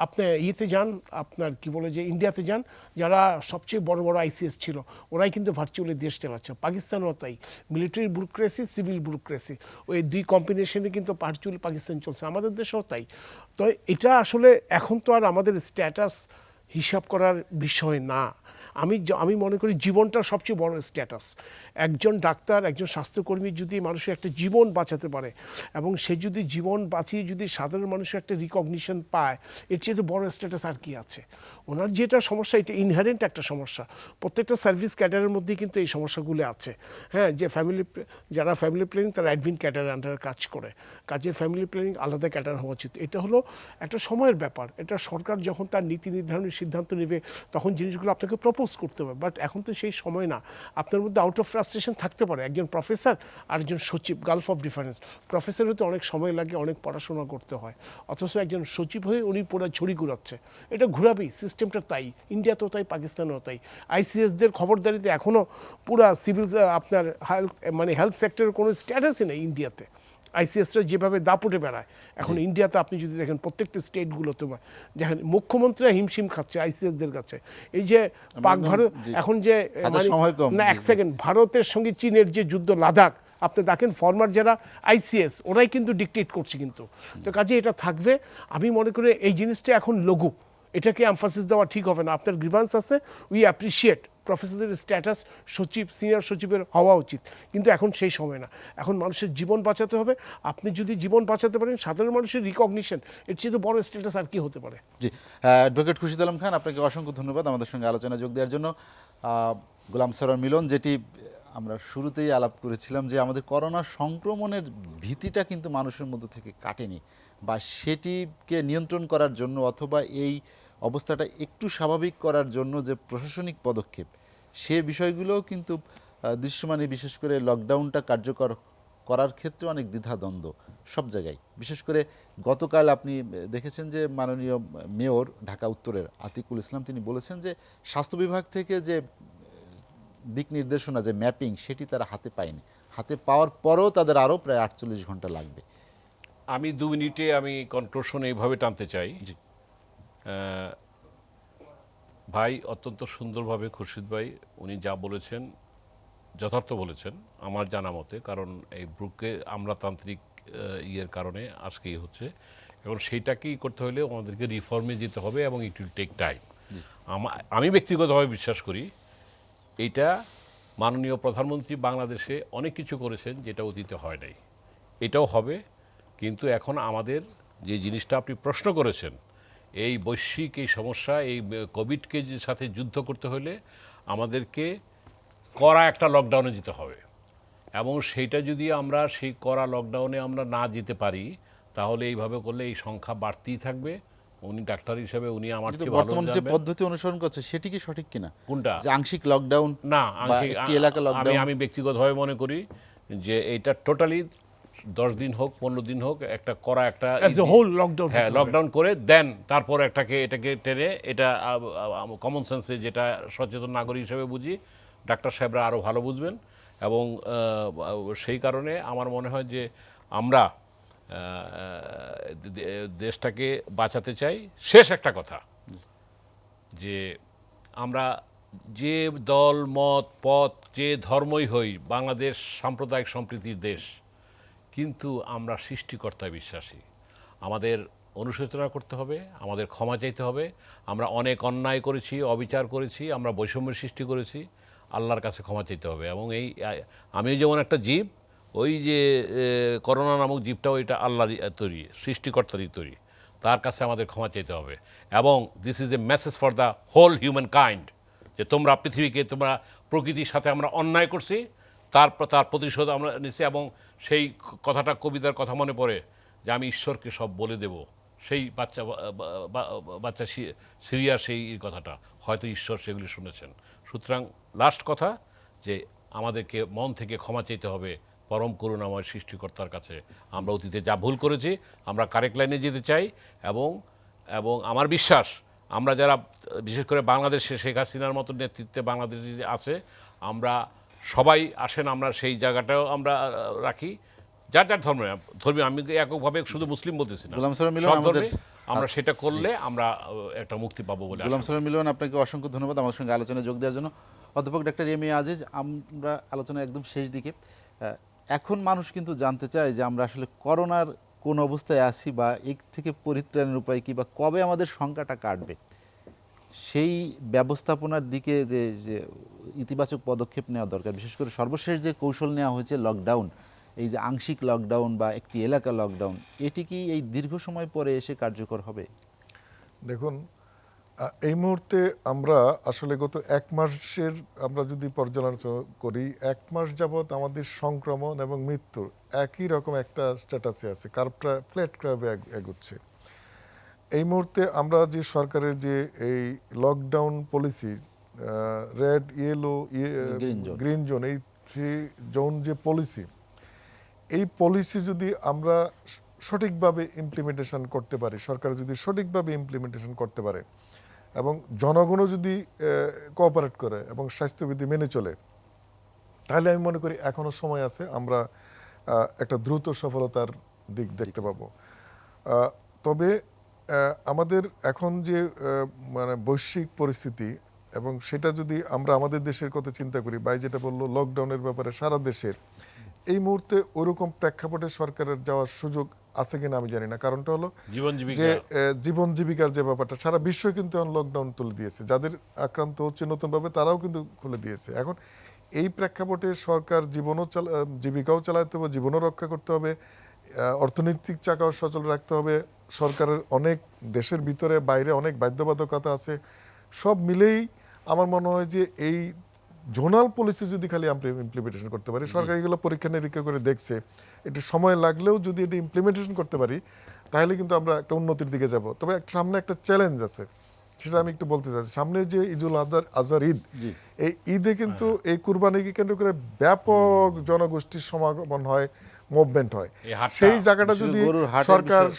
আপনি ইয়েতে যান, আপনার কি বলে যে ইন্ডিয়াতে যান, যারা সবচেয়ে বড় বড় আইসিএস ছিল ওরাই কিন্তু ভার্চুয়ালি দেশ চালাচ্ছে। পাকিস্তানও তাই, মিলিটারি ব্যুরোক্রেসি, সিভিল ব্যুরোক্রেসি, ওই দুই কম্বিনেশনে কিন্তু ভার্চুয়ালি পাকিস্তান চলছে, আমাদের দেশেও তাই। তো এটা আসলে এখন তো আর আমাদের স্ট্যাটাস হিসাব করার বিষয় না। আমি মনে করি জীবনটা সবচেয়ে বড় স্ট্যাটাস। একজন ডাক্তার, একজন স্বাস্থ্যকর্মী যদি মানুষের একটা জীবন বাঁচাতে পারে এবং সে যদি জীবন বাঁচিয়ে যদি সাধারণ মানুষের একটা রিকগনিশন পায়, এর চেয়ে বড় স্ট্যাটাস আর কি আছে? ওনার যেটা সমস্যা, এটা ইনহারেন্ট একটা সমস্যা, প্রত্যেকটা সার্ভিস ক্যাডারের মধ্যেই কিন্তু এই সমস্যাগুলো আছে। হ্যাঁ, যে যারা ফ্যামিলি প্ল্যানিং তারা অ্যাডমিন ক্যাডারের আন্ডারে কাজ করে, কাজে ফ্যামিলি প্ল্যানিং আলাদা ক্যাডার হওয়া উচিত। এটা হলো একটা সময়ের ব্যাপার। এটা সরকার যখন তার নীতি নির্ধারণের সিদ্ধান্ত নেবে তখন জিনিসগুলো আপনাকে প্রপোজ করতে হবে, বাট এখন তো সেই সময় না। আপনার মধ্যে আউট অফ ফ্রাস্ট্রেশন থাকতে পারে, একজন প্রফেসর আর একজন সচিব, গালফ অফ ডিফারেন্স। প্রফেসর হতে অনেক সময় লাগে, অনেক পড়াশোনা করতে হয়, অথচ একজন সচিব হয়ে উনি পুরো ছড়ি ঘুরাচ্ছে। এটা ঘুরাবেই, সিস্টেমটা তাই, ইন্ডিয়াতেও তাই, পাকিস্তানেও তাই। আইসিএসদের খবরদারিতে এখনও পুরা সিভিল আপনার হেলথ সেক্টরের কোনো স্ট্যাটাসই নেই ইন্ডিয়াতে। আইসিএসরা যেভাবে দাপুটে বেড়ায় এখন ইন্ডিয়াতে, আপনি যদি দেখেন প্রত্যেকটা স্টেটগুলোতে দেখেন মুখ্যমন্ত্রীরা হিমশিম খাচ্ছে আইসিএসদের কাছে। এই যে পাক ভারত এখন যে না, এক সেকেন্ড, ভারতের সঙ্গে চীনের যে যুদ্ধ লাদাখ, আপনি দেখেন ফরমার যারা আইসিএস ওরাই কিন্তু ডিকটেট করছে কিন্তু। তো কাজে এটা থাকবে। আমি মনে করি এই জিনিসটা এখন লঘু, এটাকে এমফাসিস দেওয়া ঠিক হবে না। আপনার গ্রিভান্স আছে, উই অ্যাপ্রিসিয়েট প্রফেসরদের স্ট্যাটাস, সচিব, সিনিয়র সচিবের হওয়া উচিত, কিন্তু এখন সেই সময় না। এখন মানুষের জীবন বাঁচাতে হবে। আপনি যদি জীবন বাঁচাতে পারেন, সাধারণ মানুষের রিকগনিশন, এর চেয়ে তো বড় স্ট্যাটাস আর কি হতে পারে? জি, অ্যাডভোকেট খুরশিদ আলম খান, আপনাকে অসংখ্য ধন্যবাদ আমাদের সঙ্গে আলোচনা যোগ দেওয়ার জন্য। গোলাম সরোয়ার মিলন, যেটি আমরা শুরুতেই আলাপ করেছিলাম যে আমাদের করোনা সংক্রমণের ভীতিটা কিন্তু মানুষের মধ্যে থেকে কাটেনি, বা সেটিকে নিয়ন্ত্রণ করার জন্য অথবা এই অবস্থাটা একটু স্বাভাবিক করার জন্য যে প্রশাসনিক পদক্ষেপ, সে বিষয়গুলোও কিন্তু দৃশ্যমানে, বিশেষ করে লকডাউনটা কার্যকর করার ক্ষেত্রে অনেক দ্বিধাদ্বন্দ্ব সব জায়গায়। বিশেষ করে গতকাল আপনি দেখেছেন যে মাননীয় মেয়র ঢাকা উত্তরের আতিকুল ইসলাম, তিনি বলেছেন যে স্বাস্থ্য বিভাগ থেকে যে দিক নির্দেশনা, যে ম্যাপিং, সেটি তারা হাতে পায়নি। হাতে পাওয়ার পরেও তাদের আরও প্রায় 48 ঘন্টা লাগবে। আমি 2 মিনিটে আমি কনক্লুশন এইভাবে টানতে চাই। ভাই অত্যন্ত সুন্দরভাবে, খুরশিদ ভাই উনি যা বলেছেন যথার্থ বলেছেন আমার জানা মতে, কারণ এই ব্রুকে আমলাতান্ত্রিক ইয়ের কারণে আজকেই হচ্ছে, এবং সেইটাকেই করতে হলে আমাদেরকে রিফর্মে যেতে হবে এবং ইট উইল টেক টাইম। আমি ব্যক্তিগতভাবে বিশ্বাস করি এইটা মাননীয় প্রধানমন্ত্রী বাংলাদেশে অনেক কিছু করেছেন যেটা অতীতে হয় নাই, এটাও হবে। কিন্তু এখন আমাদের যে জিনিসটা আপনি প্রশ্ন করেছেন, এই বৈশ্বিক এই সমস্যা, এই কোভিডকে সাথে যুদ্ধ করতে হলে আমাদেরকে কড়া একটা লকডাউনে যেতে হবে, এবং সেইটা যদি আমরা সেই কড়া লকডাউনে আমরা না যেতে পারি তাহলে এইভাবে করলে এই সংখ্যা বাড়তেই থাকবে। উনি ডাক্তার হিসেবে উনি আমার কিন্তু চেয়ে ভালো বর্তমান যে জানবেন। পদ্ধতি অনুসরণ করছে সেটি কি সঠিক কিনা? কোনটা? যে আংশিক লকডাউন না, বা একটি এলাকা লকডাউন? আমি ব্যক্তিগতভাবে মনে করি যে এটা টোটালি 10 দিন হোক 15 দিন হোক একটা করা একটা অ্যাজ এ হোল লকডাউন। হ্যাঁ লকডাউন করে দেন, তারপর এটাকে টেনে এটা কমন সেন্সে যেটা সচেতন নাগরিক হিসেবে বুঝি, ডাক্তার সাহেবরা আরও ভালো বুঝবেন। এবং সেই কারণে আমার মনে হয় যে আমরা দেশটাকে বাঁচাতে চাই। শেষ একটা কথা, যে আমরা যে দল মত পথ যে ধর্মই হই, বাংলাদেশ সাম্প্রদায়িক সম্প্রীতির দেশ, কিন্তু আমরা সৃষ্টিকর্তায় বিশ্বাসী। আমাদের অনুশোচনা করতে হবে, আমাদের ক্ষমা চাইতে হবে। আমরা অনেক অন্যায় করেছি, অবিচার করেছি, আমরা বৈষম্যের সৃষ্টি করেছি, আল্লাহর কাছে ক্ষমা চাইতে হবে। এবং আমি যেমন একটা জীব, ওই যে করোনা নামক জীবটাও এটা আল্লাহরই তৈরি, সৃষ্টিকর্তারই তৈরি, তার কাছে আমাদের ক্ষমা চাইতে হবে। এবং this is a message for the whole humankind, যে তোমরা পৃথিবীকে, তোমরা প্রকৃতির সাথে আমরা অন্যায় করছি, তার প্রতিশোধ আমরা নিছি। এবং সেই কথাটা, কবিতার কথা মনে পড়ে যে আমি ঈশ্বরকে সব বলে দেব, সেই বাচ্চা সিরিয়ার সেই কথাটা হয়তো ঈশ্বর সেগুলি শুনেছেন। সুতরাং লাস্ট কথা, যে আমাদেরকে মন থেকে ক্ষমা চাইতে হবে পরম করুণাময় সৃষ্টিকর্তার কাছে। আমরা অতীতে যা ভুল করেছি আমরা কারেক্ট লাইনে যেতে চাই। এবং আমার বিশ্বাস, আমরা যারা বিশেষ করে বাংলাদেশে শেখ হাসিনার মতো নেতৃত্বে বাংলাদেশে যে আছে, আমরা সবাই আসেন, আমরা সেই জায়গাটাও আমরা রাখি, যার যার ধর্মীয়, আমি এককভাবে শুধু মুসলিম বলতেছি না, গোলাম সালাম মিলন, সব ধর্মে আমরা সেটা করলে আমরা একটা মুক্তি পাবো বলে। গোলাম সালাম মিলন, আপনাকে অসংখ্য ধন্যবাদ আমাদের সঙ্গে আলোচনায় যোগ দেওয়ার জন্য। অধ্যাপক ডাক্তার এম এ আজিজ, আমরা আলোচনা একদম শেষ দিকে। এখন মানুষ কিন্তু জানতে চায় যে আমরা আসলে করোনার কোন অবস্থায় আছি, বা এর থেকে পরিত্রাণের উপায় কি, বা কবে আমাদের সংখ্যাটা কাটবে। সেই ব্যবস্থাপনার দিকে যে ইতিবাচক পদক্ষেপ নেওয়া দরকার। বিশেষ করে সর্বশেষ যে কৌশল নেওয়া হয়েছে লকডাউন, এই যে আংশিক লকডাউন বা একটি এলাকা লকডাউন, এটি কি এই দীর্ঘ সময় পরে এসে কার্যকর হবে? দেখুন, এই মুহূর্তে আমরা আসলে গত 1 মাসের আমরা যদি পর্যালোচনা করি, 1 মাস যাবৎ আমাদের সংক্রমণ এবং মৃত্যুর একই রকম একটা স্ট্যাটাসে আছে, কার্ভটা ফ্ল্যাট কার্ভে এগোচ্ছে। এই মুহূর্তে আমরা যে সরকারের যে এই lockdown policy, red, yellow, green zone, এই 3 জোন যে পলিসি, এই পলিসি যদি আমরা সঠিকভাবে ইমপ্লিমেন্টেশন করতে পারি, সরকার যদি সঠিকভাবে ইমপ্লিমেন্টেশন করতে পারে এবং জনগণও যদি কোঅপারেট করে এবং স্বাস্থ্যবিধি মেনে চলে, তাহলে আমি মনে করি এখনো সময় আছে, আমরা একটা দ্রুত সফলতার দিক দেখতে পাবো। তবে আমাদের এখন যে মানে বৈশ্বিক পরিস্থিতি, এবং সেটা যদি আমরা আমাদের দেশের কথা চিন্তা করি, ভাই যেটা বললো লকডাউনের ব্যাপারে সারা দেশের, এই মুহূর্তে ওরকম প্রেক্ষাপটে সরকারের যাওয়ার সুযোগ আছে কিনা আমি জানি না। কারণটা হলো যে জীবন জীবিকার যে ব্যাপারটা, সারা বিশ্ব কিন্তু এখন লকডাউন তুলে দিয়েছে, যাদের আক্রান্ত হচ্ছে নতুনভাবে তারাও কিন্তু খুলে দিয়েছে। এখন এই প্রেক্ষাপটে সরকার জীবিকাও চালাতে হবে, জীবনও রক্ষা করতে হবে, অর্থনৈতিক চাকাও সচল রাখতে হবে। সরকারের অনেক দেশের ভিতরে বাইরে অনেক বাধ্যবাধকতা আছে, সব মিলেই আমার মনে হয় যে এই জোনাল পলিসি যদি খালি আমরা ইমপ্লিমেন্টেশন করতে পারি, সরকার এগুলো পরীক্ষা নিরীক্ষা করে দেখছে, একটু সময় লাগলেও যদি এটা ইমপ্লিমেন্টেশন করতে পারি, তাহলে কিন্তু আমরা একটা উন্নতির দিকে যাব। তবে সামনে একটা চ্যালেঞ্জ আছে, সেটা আমি একটু বলতে চাচ্ছি। সামনে যে ঈদুল আজহার ঈদ, এই ঈদে কিন্তু এই কুরবানিকে কেন্দ্র করে ব্যাপক জনগোষ্ঠীর সমাগমন হয়, মুভমেন্ট হয়। সেই জায়গাটা যদি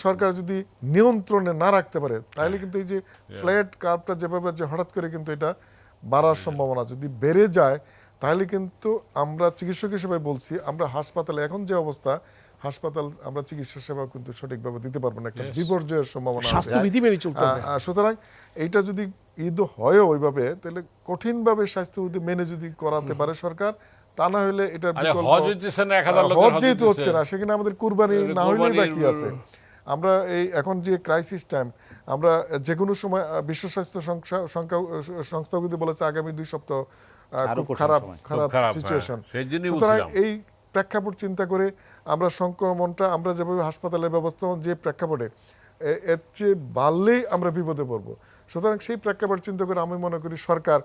সরকার যদি নিয়ন্ত্রণে না রাখতে পারে, তাহলে কিন্তু এই যে ফ্ল্যাট কার্ভটা যেভাবে যে হঠাৎ করে কিন্তু এটা বাড়ার সম্ভাবনা, যদি বেড়ে যায়, তাহলে কিন্তু আমরা চিকিৎসক হিসেবে বলছি, আমরা হাসপাতালে এখন যে অবস্থা, হাসপাতাল আমরা চিকিৎসা সেবা কিন্তু সঠিকভাবে দিতে পারবো না, একটা বিপর্যয়ের সম্ভাবনা আছে। স্বাস্থ্যবিধি মেনে চলতে হবে। সুতরাং এইটা যদি ঈদ হয় ওইভাবে, তাহলে কঠিনভাবে স্বাস্থ্যবিধি মেনে যদি করাতে পারে সরকার, তা না হলে এটা হজ হইতেছে না, 1000 লোকের হজ হজ যেহেতু হইতেছে। হচ্ছে না, সেখানে আমাদের কুরবানি না হইলে বাকি আছে। আমরা এই এখন যে ক্রাইসিস টাইম, আমরা যে কোনো সময় বিশ্ব স্বাস্থ্য সংস্থা কিন্তু বলেছে আগামী 2 সপ্তাহ আরো খুব কঠিন খারাপ সময়। খুব খারাপ, সিচুয়েশন। হ্যাঁ, সেই জন্যই সুতরাং বলছিলাম। এই প্রেক্ষাপট চিন্তা করে আমরা সংক্রমণটা আমরা যেভাবে হাসপাতালের ব্যবস্থা যে প্রেক্ষাপটে এর চেয়ে বাড়লেই আমরা বিপদে পড়বো। সুতরাং সেই প্রেক্ষাপট চিন্তা করে আমি মনে করি সরকার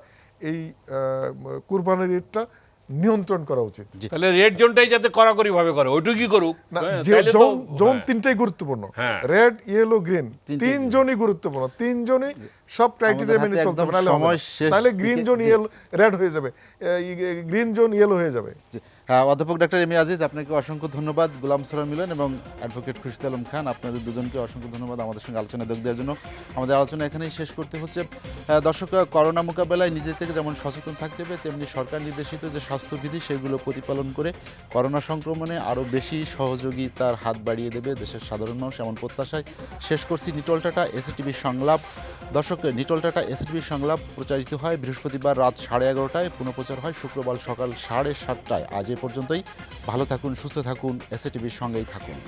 এই কুরবানির ঈদটা নিয়ন্ত্রণ করা উচিত। তাহলে রেড জোনটাই যাতে কড়াকড়ি ভাবে করে, ওইটুকুই করুক। না, হ্যাঁ, যে তাইলে তো- জোন হ্যাঁ। 3টাই গুরুত্বপূর্ণ, হ্যাঁ। রেড, ইয়েলো, গ্রিন, 3 জনই গুরুত্বপূর্ণ। 3 জনই সব ক্রাইটেরিয়া আমাদের মেনে হাতে চলতে হবে, একদম নাহলে হবে সময় না। শেষ তাহলে গ্রিন দিকে- জোন জি। ইয়েলো রেড হয়ে যাবে, গ্রিন জোন ইয়েলো হয়ে যাবে। জি। অধ্যাপক ডক্টর এম এ আজিজ, আপনাকে অসংখ্য ধন্যবাদ। গোলাম সালাম মিলন এবং অ্যাডভোকেট খুরশিদ আলম খান, আপনাদের দুজনকে অসংখ্য ধন্যবাদ আমাদের সঙ্গে আলোচনায় যোগ দেওয়ার জন্য। আমাদের আলোচনা এখানেই শেষ করতে হচ্ছে। দর্শক, করোনা মোকাবেলায় নিজে থেকে যেমন সচেতন থাকতে হবে, তেমনি সরকার নির্দেশিত যে স্বাস্থ্যবিধি সেগুলো প্রতিপালন করে করোনা সংক্রমণে আরও বেশি সহযোগিতার হাত বাড়িয়ে দেবে দেশের সাধারণ মানুষ, এমন প্রত্যাশায় শেষ করছি নিটল টাটা এসএটিভির সংলাপ। দর্শক, নিটল টাটা এসএটিভির সংলাপ প্রচারিত হয় বৃহস্পতিবার রাত 11:30টায়, পুনঃপ্রচার হয় শুক্রবার সকাল 7:30টায়। আজ এ পর্যন্তই। ভালো থাকুন, সুস্থ থাকুন, এসএটিভির সঙ্গেই থাকুন।